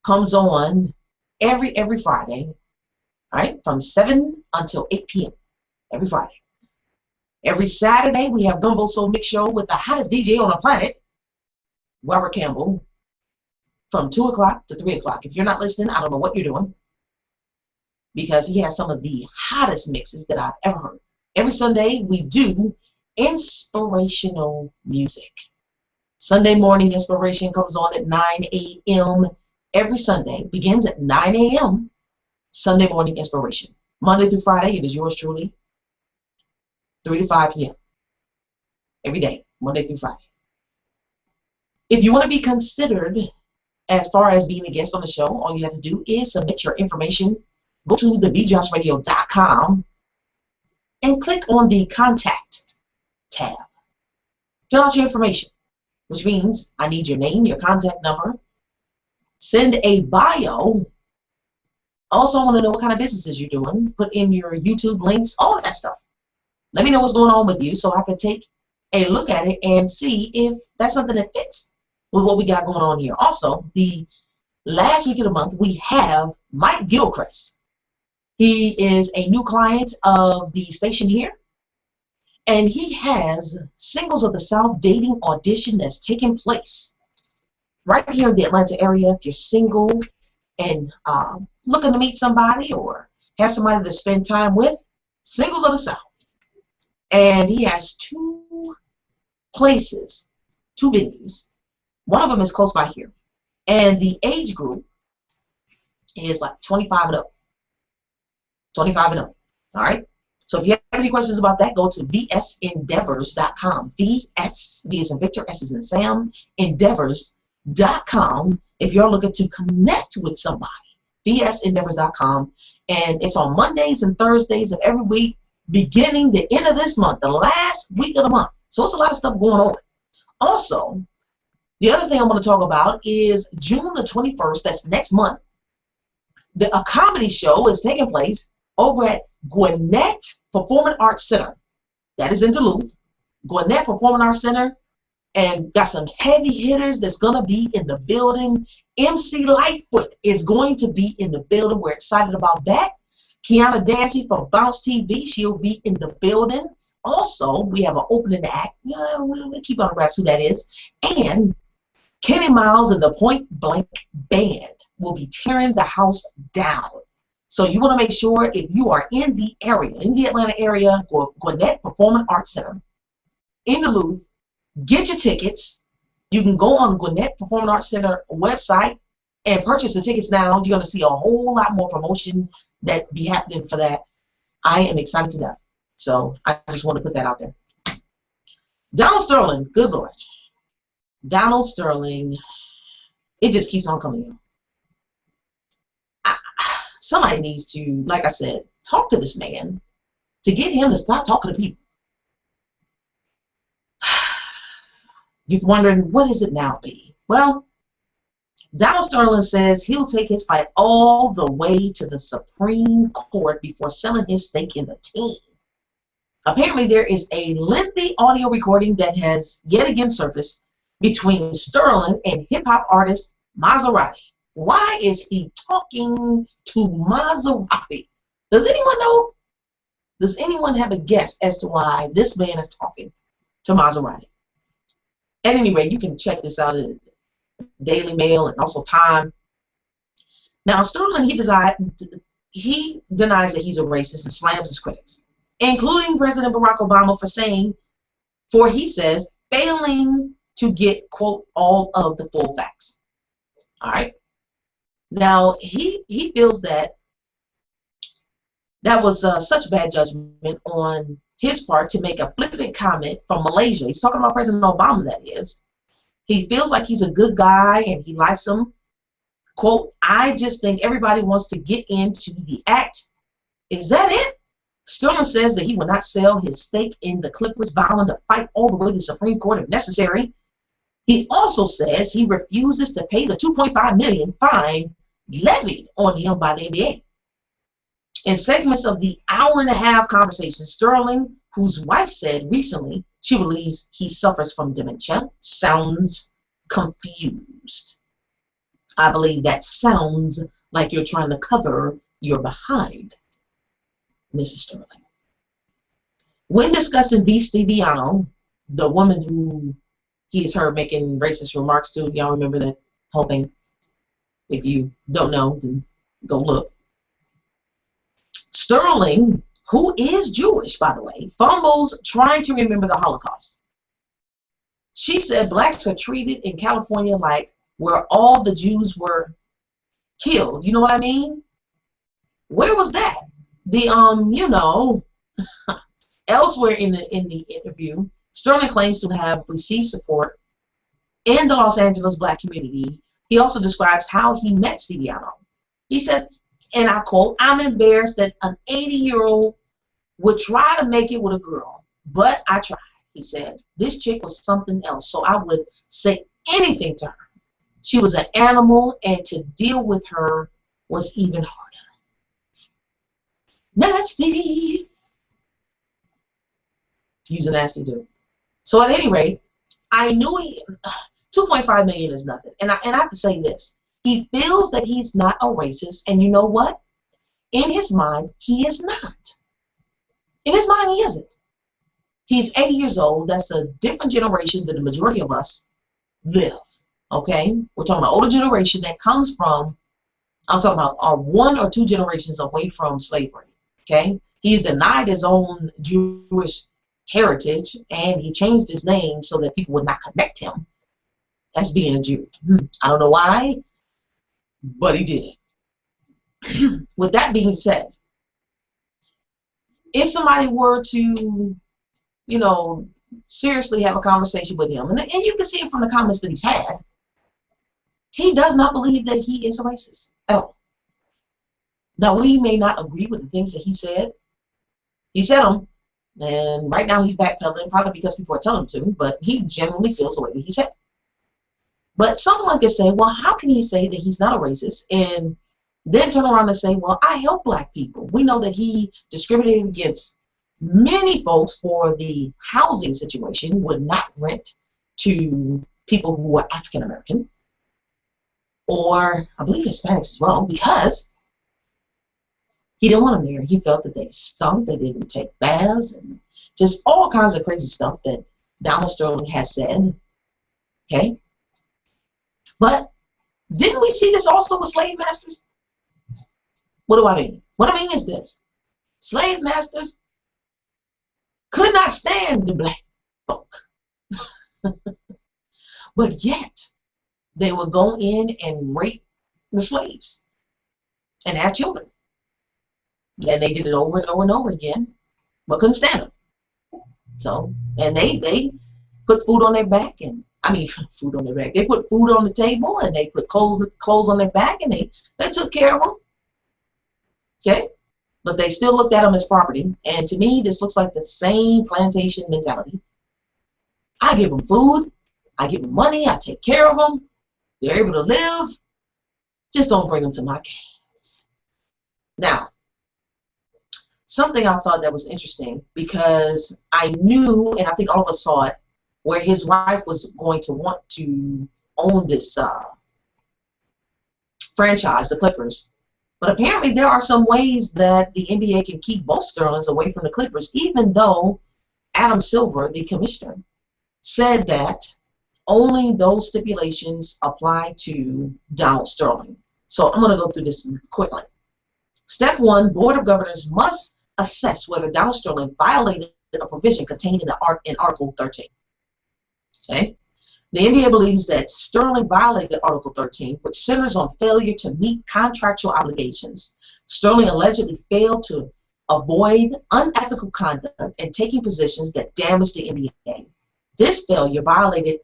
comes on every Friday, all right, from 7 until 8 p.m. every Friday. Every Saturday, we have Gumbo Soul Mix Show with the hottest DJ on the planet, Robert Campbell, from 2 o'clock to 3 o'clock. If you're not listening, I don't know what you're doing, because he has some of the hottest mixes that I've ever heard. Every Sunday, we do inspirational music. Sunday morning inspiration comes on at 9 a.m. every Sunday. Begins at 9 a.m. Sunday morning inspiration. Monday through Friday, it is yours truly, 3 to 5 p.m. every day, Monday through Friday. If you want to be considered as far as being a guest on the show, all you have to do is submit your information. Go to TheBeatDropsRadio.com and click on the Contact tab. Fill out your information, which means I need your name, your contact number. Send a bio Also, I want to know what kind of businesses you're doing. Put in your YouTube links, all of that stuff. Let me know what's going on with you so I can take a look at it and see if that's something that fits with what we got going on here. Also, the last week of the month, we have Mike Gilchrist. He is a new client of the station here, and he has Singles of the South dating audition that's taking place right here in the Atlanta area. If you're single and looking to meet somebody or have somebody to spend time with, Singles of the South. And he has 2 places, 2 venues. One of them is close by here. And the age group is like 25 and up. 25 and up. All right? So if you have any questions about that, go to vsendeavors.com. VS, V as in Victor, S as in Sam, endeavors.com if you're looking to connect with somebody. vsendeavors.com. And it's on Mondays and Thursdays of every week, beginning the end of this month, the last week of the month. So it's a lot of stuff going on. Also, the other thing I'm going to talk about is June the 21st, that's next month, a comedy show is taking place over at Gwinnett Performing Arts Center. That is in Duluth. Gwinnett Performing Arts Center. And got some heavy hitters that's going to be in the building. MC Lightfoot is going to be in the building. We're excited about that. Kiana Dancy from Bounce TV, she'll be in the building. Also, we have an opening act. We'll keep on wraps who that is. And Kenny Miles and the Point Blank Band will be tearing the house down. So you want to make sure if you are in the area, in the Atlanta area, Gwinnett Performing Arts Center in Duluth, get your tickets. You can go on Gwinnett Performing Arts Center website and purchase the tickets now. You're going to see a whole lot more promotion that be happening for that. I am excited to death. So I just want to put that out there. Donald Sterling, good Lord. Donald Sterling, it just keeps on coming in. Somebody needs to, like I said, talk to this man to get him to stop talking to people. You're wondering, what is it now, B? Well, Donald Sterling says he'll take his fight all the way to the Supreme Court before selling his stake in the team. Apparently, there is a lengthy audio recording that has yet again surfaced between Sterling and hip-hop artist Maserati. Why is he talking to Maserati? Does anyone know? Does anyone have a guess as to why this man is talking to Maserati? At any rate, you can check this out in Daily Mail and also Time. Now, Sterling, he denies that he's a racist and slams his critics, including President Barack Obama for he says, failing to get, quote, all of the full facts. All right. Now, he feels that was such bad judgment on his part to make a flippant comment from Malaysia. He's talking about President Obama, that is. He feels like he's a good guy and he likes him. Quote, I just think everybody wants to get into the act. Is that it? Sterling says that he will not sell his stake in the Clippers, vowing to fight all the way to the Supreme Court if necessary. He also says he refuses to pay the $2.5 million fine levied on him by the NBA. In segments of the hour-and-a-half conversation, Sterling, whose wife said recently she believes he suffers from dementia, sounds confused. I believe that sounds like you're trying to cover your behind, Mrs. Sterling. When discussing V. Stiviano, the woman who he is heard making racist remarks to, y'all remember that whole thing? If you don't know, then go look. Sterling, who is Jewish, by the way, fumbles trying to remember the Holocaust. She said blacks are treated in California like where all the Jews were killed. You know what I mean? Where was that? The elsewhere in the interview, Sterling claims to have received support in the Los Angeles black community. He also describes how he met Stiviano. He said, and I quote, I'm embarrassed that an 80-year-old would try to make it with a girl, but I tried, he said. This chick was something else, so I would say anything to her. She was an animal, and to deal with her was even harder. Nasty. He's a nasty dude. So at any rate, I knew 2.5 million is nothing. And I have to say this. He feels that he's not a racist, and you know what? In his mind, he is not. In his mind, he isn't. He's 80 years old. That's a different generation than the majority of us live. Okay? We're talking about older generation that comes from, I'm talking about are 1 or 2 generations away from slavery. Okay? He's denied his own Jewish heritage, and he changed his name so that people would not connect him as being a Jew. I don't know why, but he did. With that being said, if somebody were to, you know, seriously have a conversation with him, and you can see it from the comments that he's had, he does not believe that he is a racist at all. Now, we may not agree with the things that he said. He said them, and right now he's backpedaling, probably because people are telling him to, but he genuinely feels the way that he said. But someone could say, well, how can he say that he's not a racist and then turn around and say, well, I help black people? We know that he discriminated against many folks for the housing situation, would not rent to people who were African American, or I believe Hispanics as well, because he didn't want them there. He felt that they stunk, they didn't take baths, and just all kinds of crazy stuff that Donald Sterling has said. Okay? But didn't we see this also with slave masters? What do I mean? What I mean is this. Slave masters could not stand the black folk. But yet, they would go in and rape the slaves and have children. And they did it over and over and over again, but couldn't stand them. So, and they put food on their back, and I mean, food on their back. They put food on the table, and they put clothes on their back, and they took care of them. Okay? But they still looked at them as property. And to me, this looks like the same plantation mentality. I give them food. I give them money. I take care of them. They're able to live. Just don't bring them to my cans. Now, something I thought that was interesting, because I knew, and I think all of us saw it, where his wife was going to want to own this franchise, the Clippers. But apparently there are some ways that the NBA can keep both Sterlings away from the Clippers, even though Adam Silver, the commissioner, said that only those stipulations apply to Donald Sterling. So I'm going to go through this quickly. Step 1, Board of Governors must assess whether Donald Sterling violated a provision contained in Article 13. Okay? The NBA believes that Sterling violated Article 13, which centers on failure to meet contractual obligations. Sterling allegedly failed to avoid unethical conduct and taking positions that damaged the NBA. This failure violated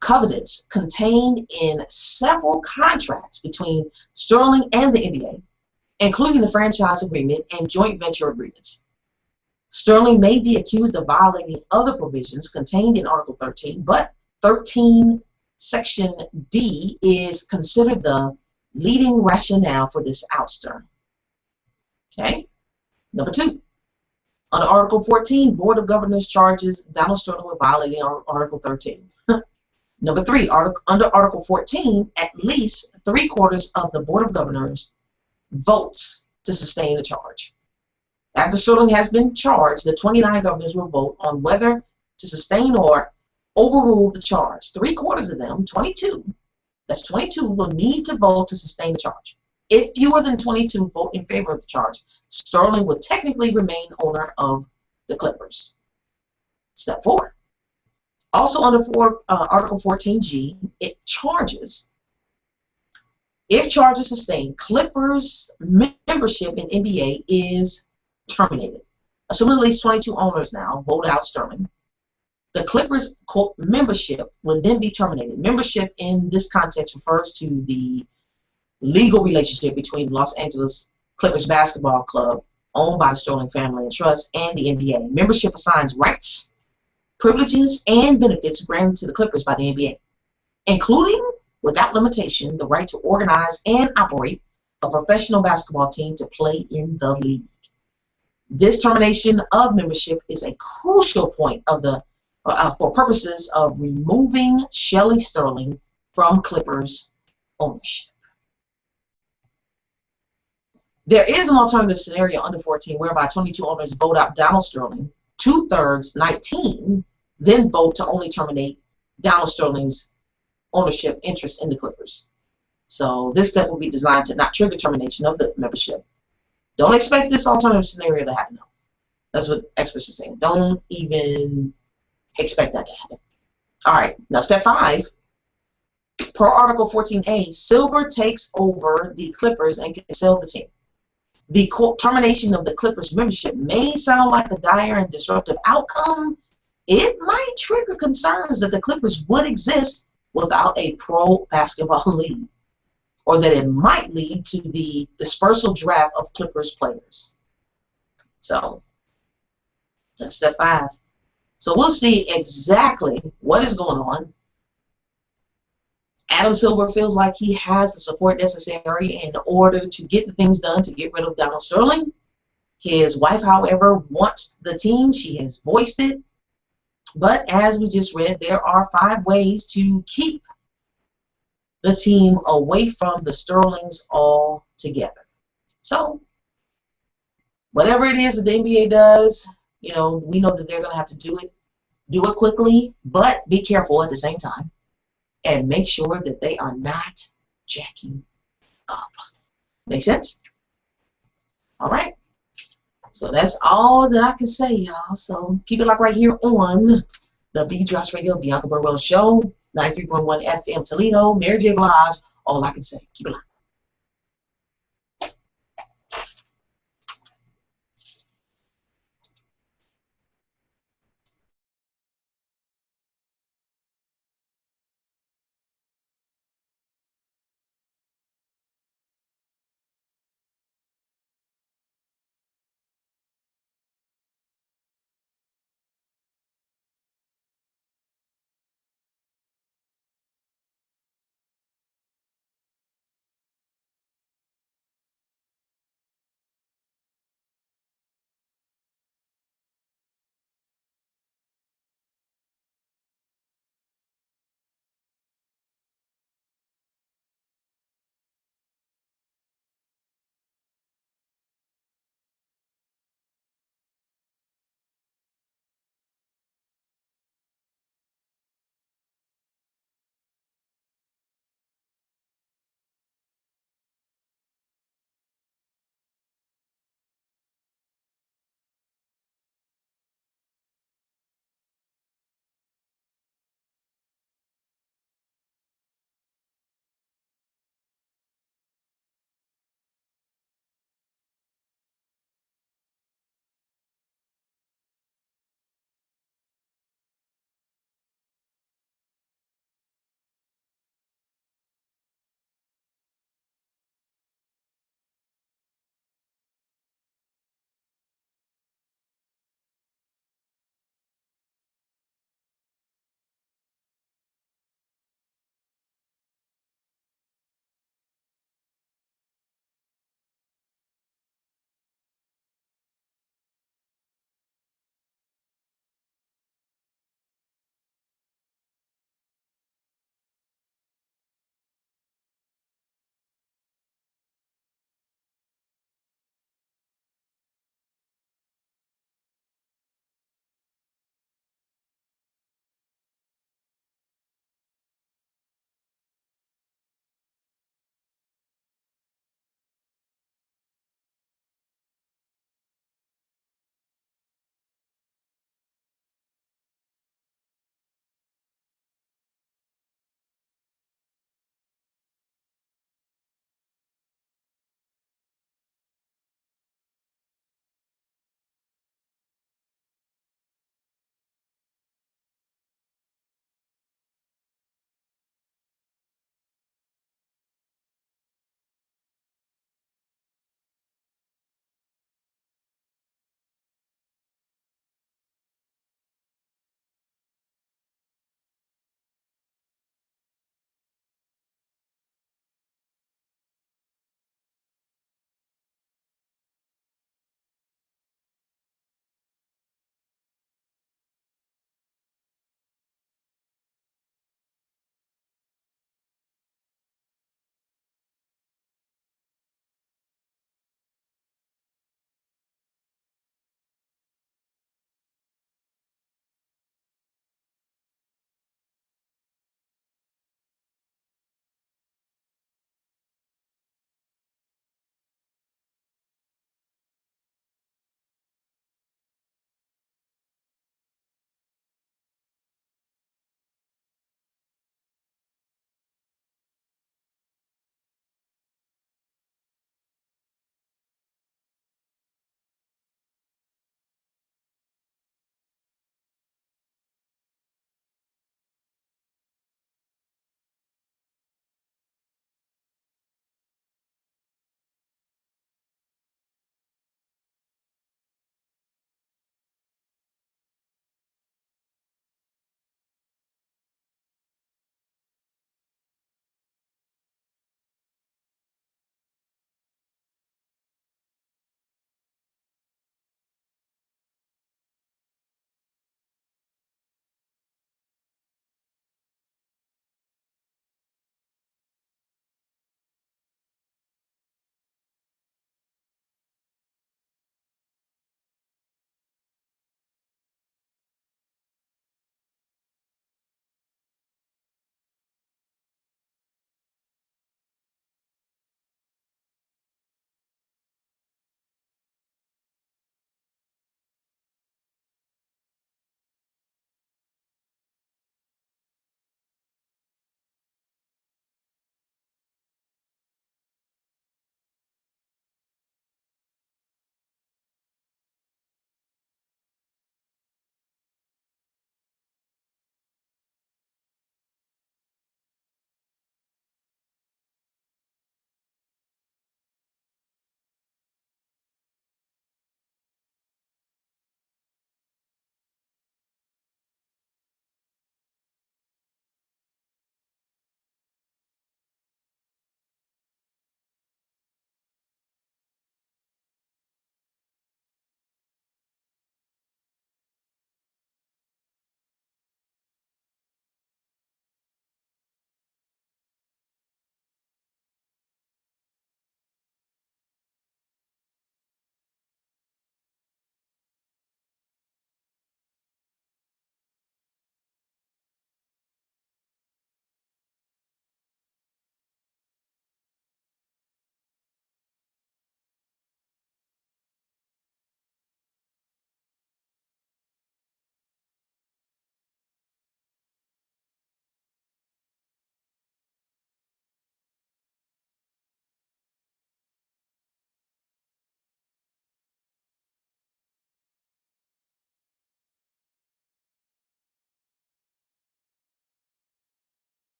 covenants contained in several contracts between Sterling and the NBA, including the franchise agreement and joint venture agreements. Sterling may be accused of violating other provisions contained in Article 13, but 13 Section D is considered the leading rationale for this ouster. Okay? Number 2. Under Article 14, Board of Governors charges Donald Sterling with violating Article 13. Number 3, under Article 14, at least 3/4 of the Board of Governors votes to sustain the charge. After Sterling has been charged, the 29 governors will vote on whether to sustain or overrule the charge. 3/4 of them, 22, that's 22, will need to vote to sustain the charge. If fewer than 22 vote in favor of the charge, Sterling will technically remain owner of the Clippers. Step 4. Also under Article 14G, it charges, if charges sustained, Clippers membership in NBA is terminated. Assuming at least 22 owners now vote out Sterling, the Clippers quote membership would then be terminated. Membership in this context refers to the legal relationship between Los Angeles Clippers Basketball Club, owned by the Sterling family and trust, and the NBA. Membership assigns rights, privileges, and benefits granted to the Clippers by the NBA, including, without limitation, the right to organize and operate a professional basketball team to play in the league. This termination of membership is a crucial point of the for purposes of removing Shelly Sterling from Clippers ownership. There is an alternative scenario under 14 whereby 22 owners vote out Donald Sterling, 2/3, 19, then vote to only terminate Donald Sterling's ownership interest in the Clippers. So this step will be designed to not trigger termination of the membership. Don't expect this alternative scenario to happen. That's what experts are saying. Don't even expect that to happen. All right, now step 5. Per Article 14A, Silver takes over the Clippers and can sell the team. The termination of the Clippers membership may sound like a dire and disruptive outcome. It might trigger concerns that the Clippers would exist without a pro basketball league, or that it might lead to the dispersal draft of Clippers players. So that's step 5. So we'll see exactly what is going on. Adam Silver feels like he has the support necessary in order to get the things done to get rid of Donald Sterling. His wife, however, wants the team. She has voiced it. But as we just read, there are 5 ways to keep the team away from the Sterlings altogether. So whatever it is that the NBA does, we know that they're going to have to do it quickly, but be careful at the same time. And make sure that they are not jacking up. Make sense? All right. So that's all that I can say, y'all. So keep it locked right here on the Beat Radio, Bianca Burwell Show, 93.1 FM Toledo, Mary J. Blige. All I can say. Keep it locked.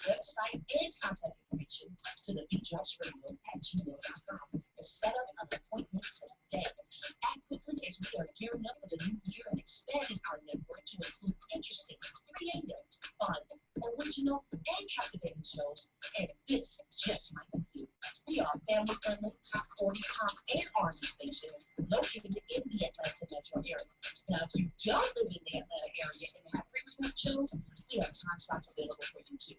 website and contact information to TheBeatDropsRadio@gmail.com to set up an appointment today. Act quickly as we are gearing up for the new year and expanding our network to include interesting, creative, fun, original, and captivating shows. And this just might be you. We are a family-friendly, top 40 pop and R&B station located in the Atlanta metro area. Now, if you don't live in the Atlanta area and have pre-recorded shows, we have time slots available for you too.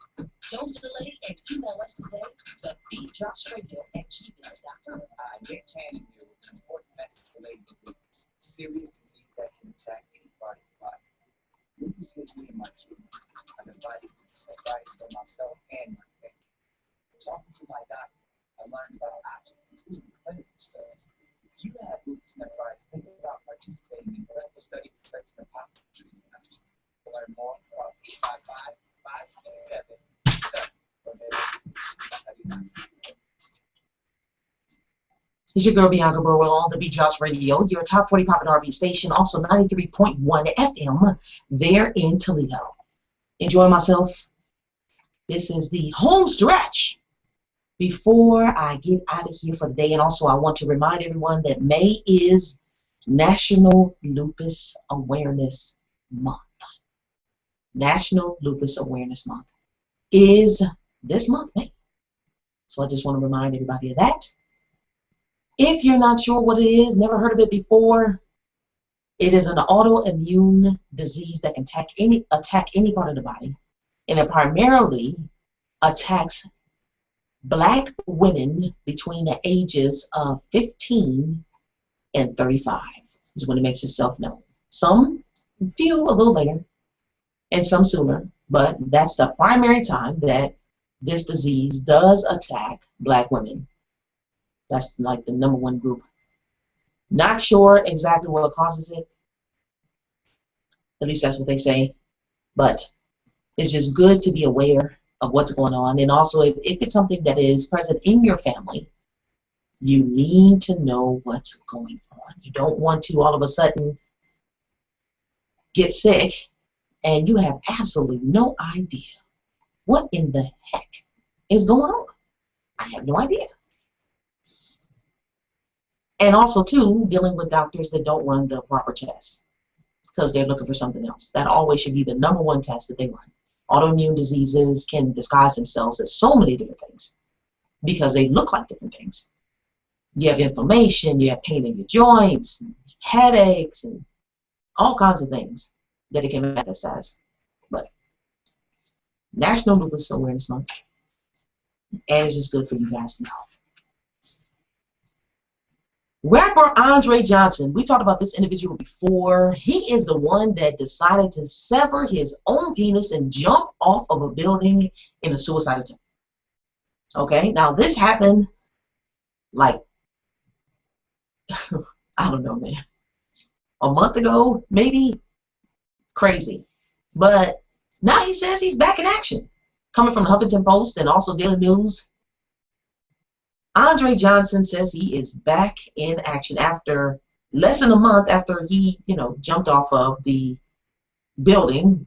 Don't delay and email us today, TheBeatDropsRadio@gmail.com. Nick Cannon here with an important message related to lupus, a serious disease that can attack any part of the body. Lupus hit me and my kids. I've been fighting lupus nephritis for myself and my family. Talking to my doctor, I learned about options, including clinical studies. If you have lupus nephritis, think about participating in clinical study for such an possible treatment option. To learn more, call 855-567-STUDY or It's your girl Bianca Burwell on the Beat Drops Radio, your top 40 pop and R&B station, also 93.1 FM there in Toledo. Enjoying myself. This is the home stretch before I get out of here for the day. And also I want to remind everyone that May is National Lupus Awareness Month. National Lupus Awareness Month is this month, May. So I just want to remind everybody of that. If you're not sure what it is, never heard of it before, it is an autoimmune disease that can attack any part of the body, and it primarily attacks Black women between the ages of 15 and 35 is when it makes itself known. Some few a little later, and some sooner, but that's the primary time that this disease does attack Black women. That's like the #1 group. Not sure exactly what causes it. At least that's what they say. But it's just good to be aware of what's going on. And also, if it's something that is present in your family, you need to know what's going on. You don't want to all of a sudden get sick and you have absolutely no idea what in the heck is going on. I have no idea. And also, too, dealing with doctors that don't run the proper tests because they're looking for something else. That always should be the #1 test that they run. Autoimmune diseases can disguise themselves as so many different things because they look like different things. You have inflammation, you have pain in your joints, headaches, and all kinds of things that it can manifest as. But National Lupus Awareness Month, and it's just good for you guys to know. Rapper Andre Johnson, we talked about this individual before. He is the one that decided to sever his own penis and jump off of a building in a suicide attempt. Okay, now this happened like, I don't know, man, a month ago, maybe. Crazy. But now he says he's back in action. Coming from the Huffington Post and also Daily News, Andre Johnson says he is back in action after less than a month after he, jumped off of the building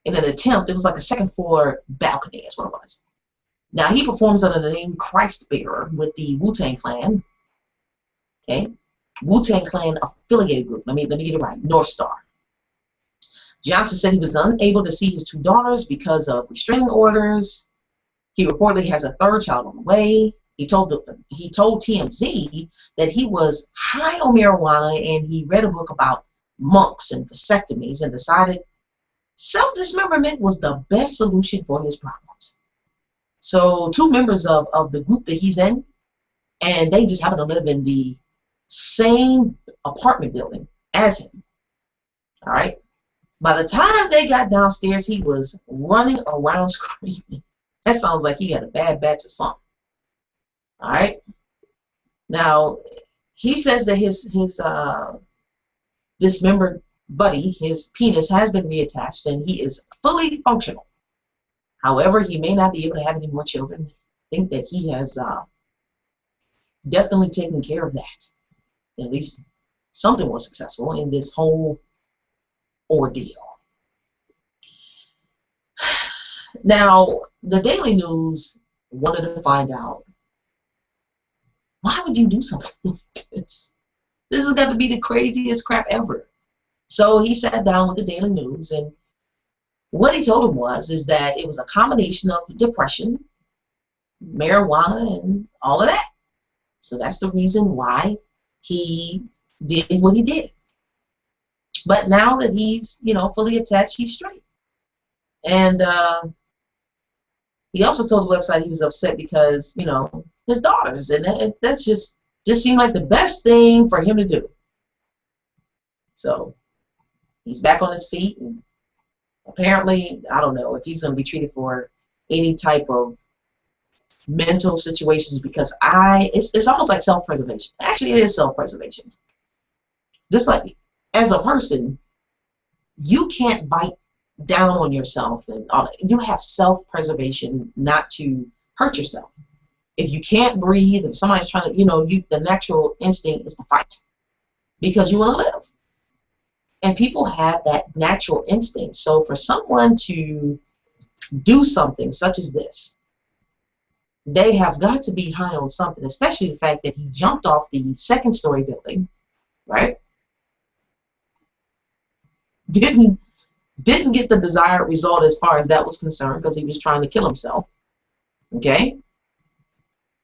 in an attempt. It was like a second-floor balcony, is what it was. Now, he performs under the name Christ Bearer with the Wu-Tang Clan. Okay? Wu-Tang Clan affiliated group. Let me get it right. North Star. Johnson said he was unable to see his 2 daughters because of restraining orders. He reportedly has a 3rd child on the way. He told TMZ that he was high on marijuana and he read a book about monks and vasectomies and decided self-dismemberment was the best solution for his problems. So 2 members of the group that he's in, and they just happen to live in the same apartment building as him. All right. By the time they got downstairs, he was running around screaming. That sounds like he had a bad batch of something. All right. Now, he says that his dismembered buddy, his penis, has been reattached and he is fully functional. However, he may not be able to have any more children. I think that he has definitely taken care of that. At least something was successful in this whole ordeal. Now, the Daily News wanted to find out, why would you do something like this? This has got to be the craziest crap ever. So he sat down with the Daily News, and what he told him is that it was a combination of depression, marijuana, and all of that. So that's the reason why he did what he did. But now that he's, fully attached, he's straight. And he also told the website he was upset because, his daughters, and that's just seemed like the best thing for him to do. So he's back on his feet, and apparently, I don't know if he's going to be treated for any type of mental situations, because it's almost like self-preservation. Actually, it is self-preservation. Just like as a person, you can't bite down on yourself, and you have self-preservation not to hurt yourself. If you can't breathe, if somebody's trying to, the natural instinct is to fight because you want to live. And people have that natural instinct. So for someone to do something such as this, they have got to be high on something, especially the fact that he jumped off the second-story building, right? Didn't get the desired result as far as that was concerned, because he was trying to kill himself. Okay?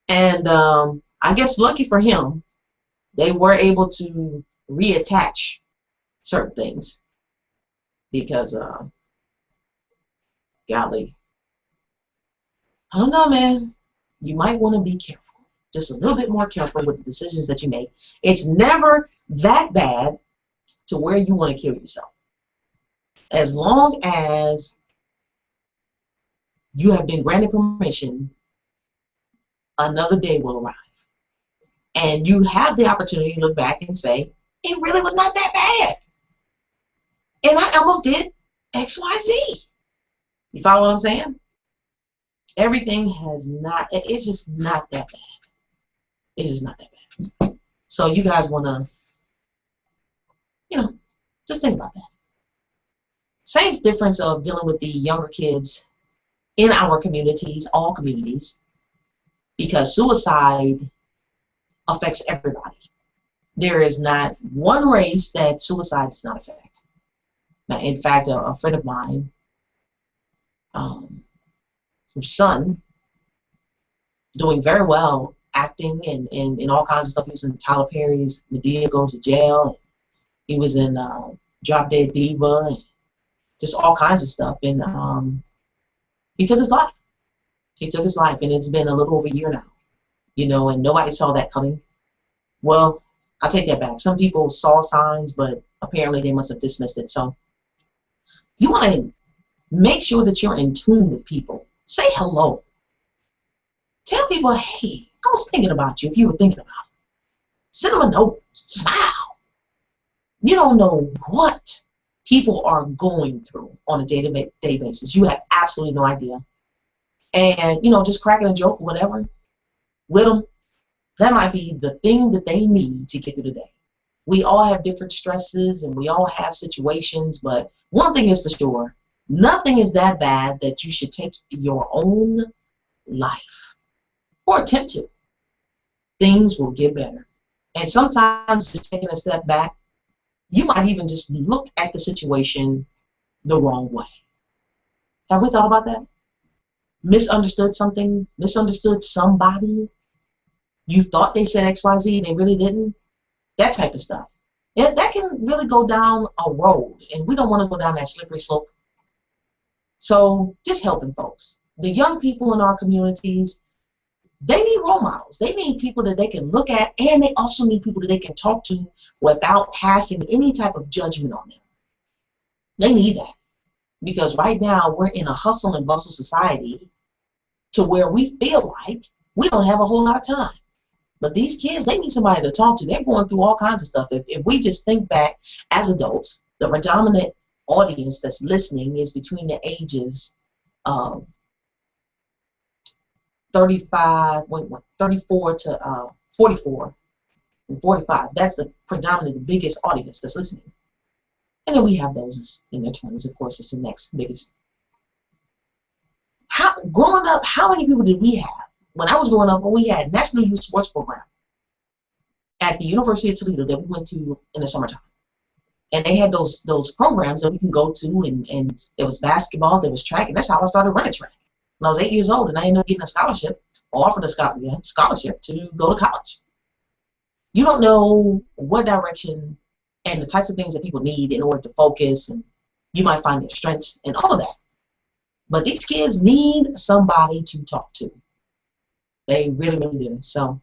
And I guess lucky for him, they were able to reattach certain things, because golly, I don't know, man. You might want to be careful, just a little bit more careful with the decisions that you make. It's never that bad to where you want to kill yourself, as long as you have been granted permission. Another day will arrive, and you have the opportunity to look back and say, it really was not that bad. And I almost did X, Y, Z. You follow what I'm saying? Everything it's just not that bad. It's just not that bad. So you guys want to, just think about that. Same difference of dealing with the younger kids in our communities, all communities, because suicide affects everybody. There is not one race that suicide does not affect. In fact, a friend of mine, her son, doing very well, acting and all kinds of stuff. He was in Tyler Perry's Medea Goes to Jail. He was in Drop Dead Diva, and just all kinds of stuff. And he took his life. He took his life, and it's been a little over a year now. And nobody saw that coming. Well, I take that back. Some people saw signs, but apparently they must have dismissed it. So you want to make sure that you're in tune with people. Say hello. Tell people, hey, I was thinking about you if you were thinking about it. Send them a note. Smile. You don't know what people are going through on a day-to-day basis. You have absolutely no idea. And, just cracking a joke or whatever with them, that might be the thing that they need to get through the day. We all have different stresses, and we all have situations, but one thing is for sure, nothing is that bad that you should take your own life or attempt to. Things will get better. And sometimes just taking a step back, you might even just look at the situation the wrong way. Have we thought about that? Misunderstood something, misunderstood somebody. You thought they said X, Y, Z, they really didn't. That type of stuff. That can really go down a road, and we don't want to go down that slippery slope. So just helping folks. The young people in our communities, they need role models. They need people that they can look at, and they also need people that they can talk to without passing any type of judgment on them. They need that. Because right now we're in a hustle and bustle society to where we feel like we don't have a whole lot of time. But these kids, they need somebody to talk to. They're going through all kinds of stuff. If we just think back as adults, the predominant audience that's listening is between the ages of 34 to 44 and 45. That's the predominant, the biggest audience that's listening. And then we have those in their 20s, of course, it's the next biggest. Growing up, how many people did we have? When I was growing up, we had National Youth Sports Program at the University of Toledo that we went to in the summertime. And they had those programs that we can go to, and there was basketball, there was track, and that's how I started running track. When I was 8 years old, and I ended up getting a scholarship, or offered a scholarship to go to college. You don't know what direction and the types of things that people need in order to focus, and you might find their strengths and all of that. But these kids need somebody to talk to. They really, really do. So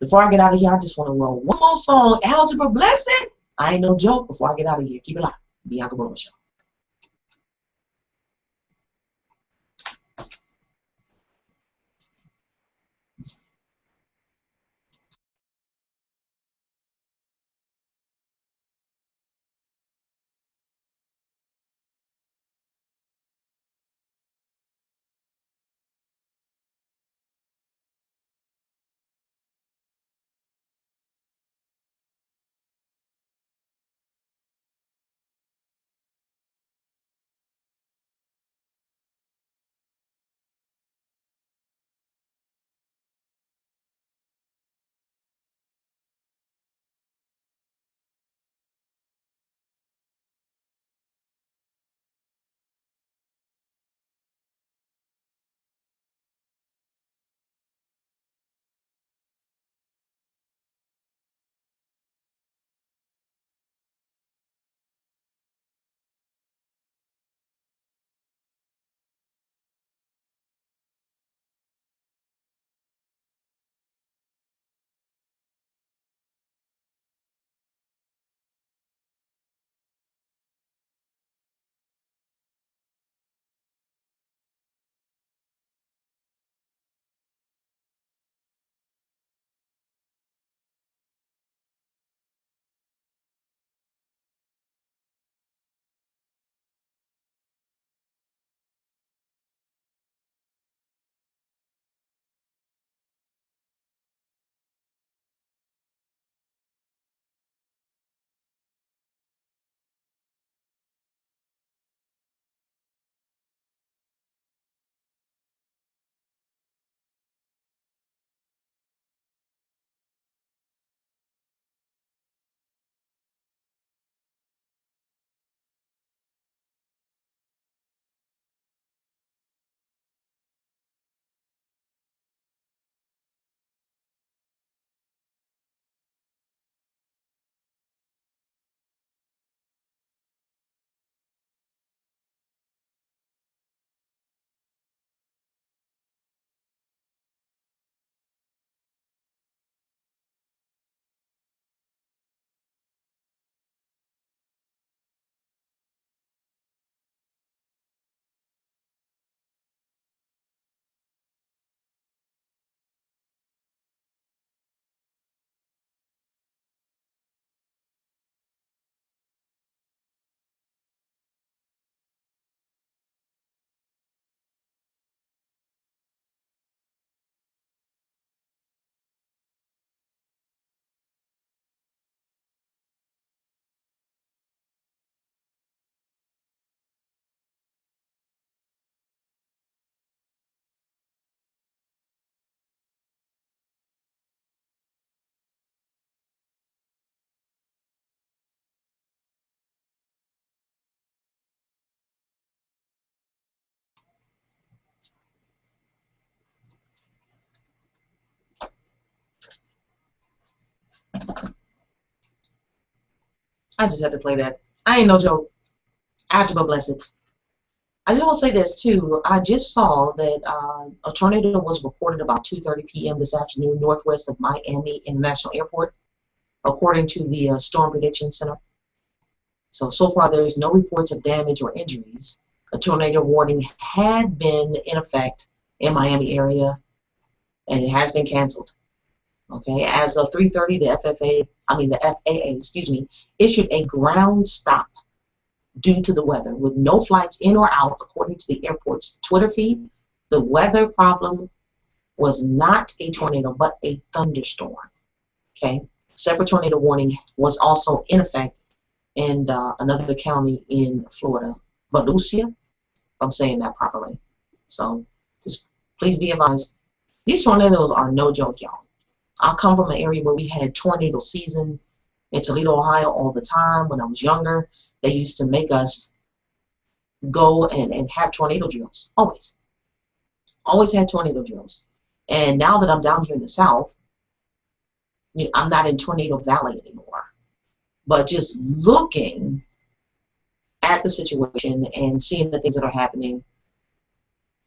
before I get out of here, I just want to roll one more song, Algebra Blessed. I ain't no joke. Before I get out of here, keep it live. Bianca Burwell Show. I just had to play that. I ain't no joke. Algebra Blessed. I just want to say this too. I just saw that a tornado was reported about 2:30 p.m. this afternoon northwest of Miami International Airport, according to the Storm Prediction Center. So far there is no reports of damage or injuries. A tornado warning had been in effect in Miami area, and it has been canceled. Okay, as of 3:30, the FAA, issued a ground stop due to the weather, with no flights in or out, according to the airport's Twitter feed. The weather problem was not a tornado, but a thunderstorm. Okay, separate tornado warning was also in effect in another county in Florida, Volusia, if I'm saying that properly. So just please be advised. These tornadoes are no joke, y'all. I come from an area where we had tornado season in Toledo, Ohio all the time. When I was younger, they used to make us go and have tornado drills. Always had tornado drills. And now that I'm down here in the South, you know, I'm not in Tornado Valley anymore. But just looking at the situation and seeing the things that are happening,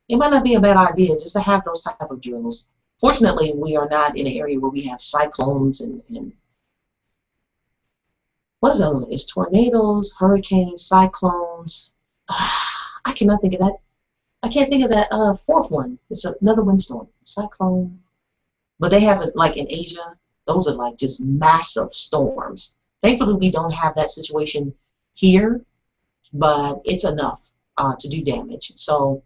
it might not be a bad idea just to have those type of drills. Fortunately, we are not in an area where we have cyclones and what is the other one? It's tornadoes, hurricanes, cyclones. I cannot think of that. I can't think of that fourth one. It's another windstorm. Cyclone. But they have it like in Asia. Those are like just massive storms. Thankfully, we don't have that situation here, but it's enough to do damage. So,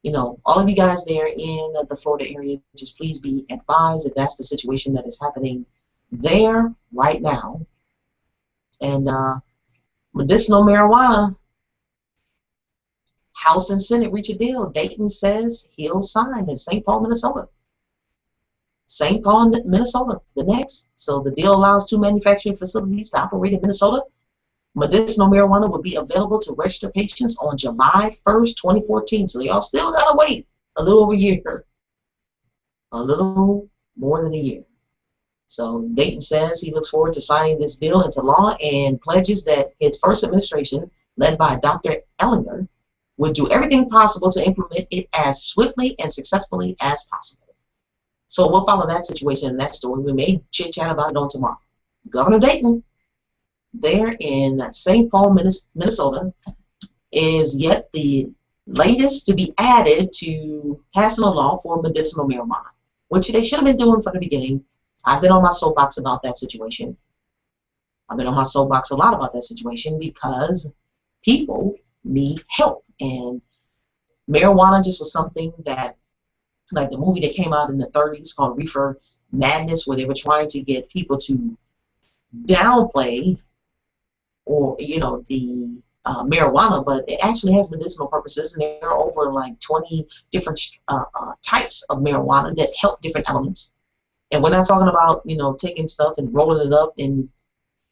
you know, all of you guys there in the Florida area, just please be advised that that's the situation that is happening there right now. And medicinal marijuana, House and Senate reach a deal. Dayton says he'll sign in St. Paul, Minnesota. St. Paul, Minnesota, the next. So the deal allows 2 manufacturing facilities to operate in Minnesota. Medicinal marijuana will be available to registered patients on July 1st, 2014. So y'all still got to wait a little over a year. A little more than a year. So Dayton says he looks forward to signing this bill into law and pledges that his first administration, led by Dr. Ellinger, would do everything possible to implement it as swiftly and successfully as possible. So we'll follow that situation and that story. We may chit-chat about it on tomorrow. Governor Dayton, there in St. Paul, Minnesota, is yet the latest to be added to passing a law for medicinal marijuana, which they should have been doing from the beginning. I've been on my soapbox about that situation. I've been on my soapbox a lot about that situation because people need help. And marijuana just was something that, like the movie that came out in the 30s called Reefer Madness, where they were trying to get people to downplay or, you know, the marijuana, but it actually has medicinal purposes, and there are over like 20 different types of marijuana that help different elements. And we're not talking about, you know, taking stuff and rolling it up in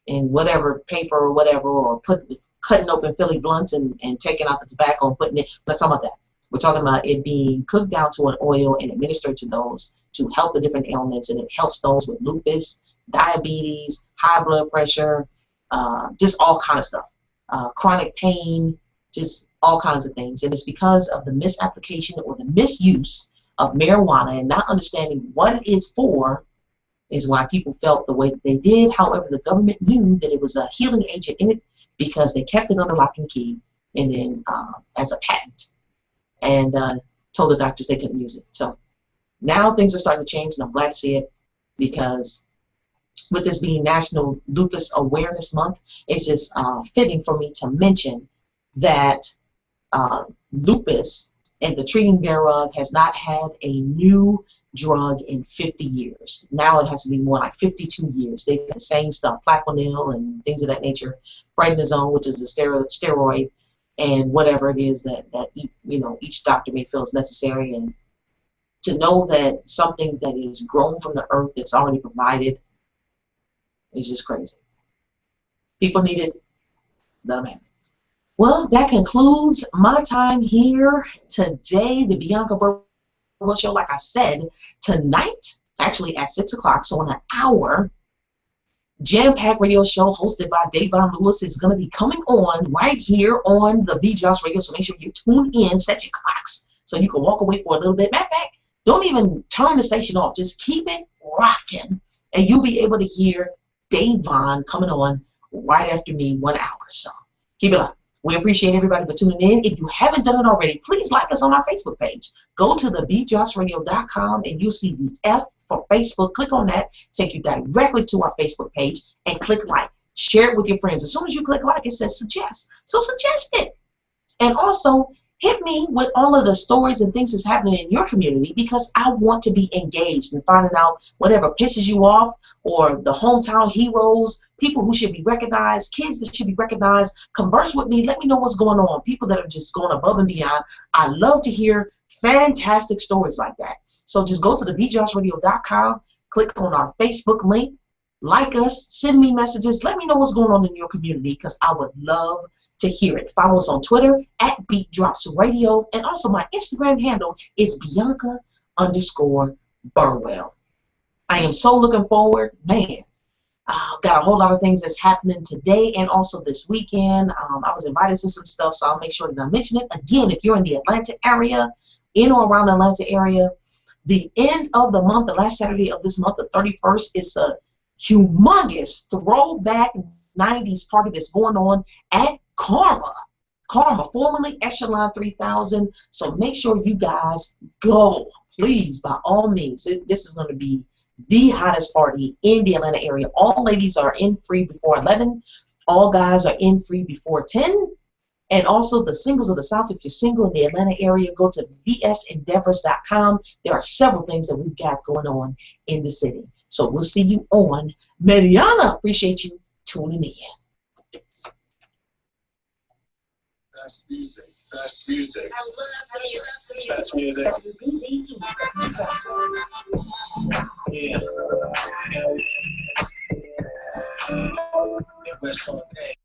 whatever paper or whatever, or cutting open Philly blunts and taking out the tobacco and putting it. We're not talking about that. We're talking about it being cooked down to an oil and administered to those to help the different ailments, and it helps those with lupus, diabetes, high blood pressure, just all kind of stuff, chronic pain, just all kinds of things. And it's because of the misapplication or the misuse of marijuana and not understanding what it is for is why people felt the way that they did. However, the government knew that it was a healing agent in it because they kept it under lock and key and then as a patent, and told the doctors they couldn't use it. So now things are starting to change, and I'm glad to see it, because with this being National Lupus Awareness Month, it's just fitting for me to mention that lupus and the treating thereof has not had a new drug in 50 years. Now it has to be more like 52 years. They've got the same stuff, Plaquenil and things of that nature, prednisone, which is a steroid, and whatever it is that you know, each doctor may feel is necessary. And to know that something that is grown from the earth that's already provided is just crazy. People need it. Let them have it. Well, that concludes my time here today. The Bianca Burwell Show, like I said, tonight, actually at 6 o'clock, so in an hour, jam-packed radio show hosted by Davon Lewis is going to be coming on right here on the TheBeatDropsRadio. So make sure you tune in, set your clocks, so you can walk away for a little bit. Matter of fact, don't even turn the station off. Just keep it rocking, and you'll be able to hear Davon coming on right after me 1 hour. So keep it locked. We appreciate everybody for tuning in. If you haven't done it already, please like us on our Facebook page. Go to TheBeatDropsRadio.com and you'll see the F for Facebook. Click on that, take you directly to our Facebook page, and click like. Share it with your friends. As soon as you click like, it says suggest. So suggest it. And also, hit me with all of the stories and things that's happening in your community, because I want to be engaged in finding out whatever pisses you off, or the hometown heroes, people who should be recognized, kids that should be recognized. Converse with me. Let me know what's going on. People that are just going above and beyond. I love to hear Fantastic stories like that. So just go to TheBeatDropsRadio.com, click on our Facebook link, like us, send me messages, let me know what's going on in your community because I would love to hear it. Follow us on Twitter at BeatDropsRadio, and also my Instagram handle is Bianca_Burwell. I am so looking forward, man. Got a whole lot of things that's happening today and also this weekend. I was invited to some stuff, so I'll make sure that I mention it. Again, if you're in the Atlanta area, in or around the Atlanta area, the end of the month, the last Saturday of this month, the 31st, is a humongous throwback 90s party that's going on at Karma, formerly Echelon 3000. So make sure you guys go, please, by all means. This is going to be the hottest party in the Atlanta area. All ladies are in free before 11. All guys are in free before 10. And also the singles of the South, if you're single in the Atlanta area, go to vsendeavors.com. There are several things that we've got going on in the city. So we'll see you on Mariana. Appreciate you tuning in. Best music. Best music. I love music. Best music. Yeah. It was so bad.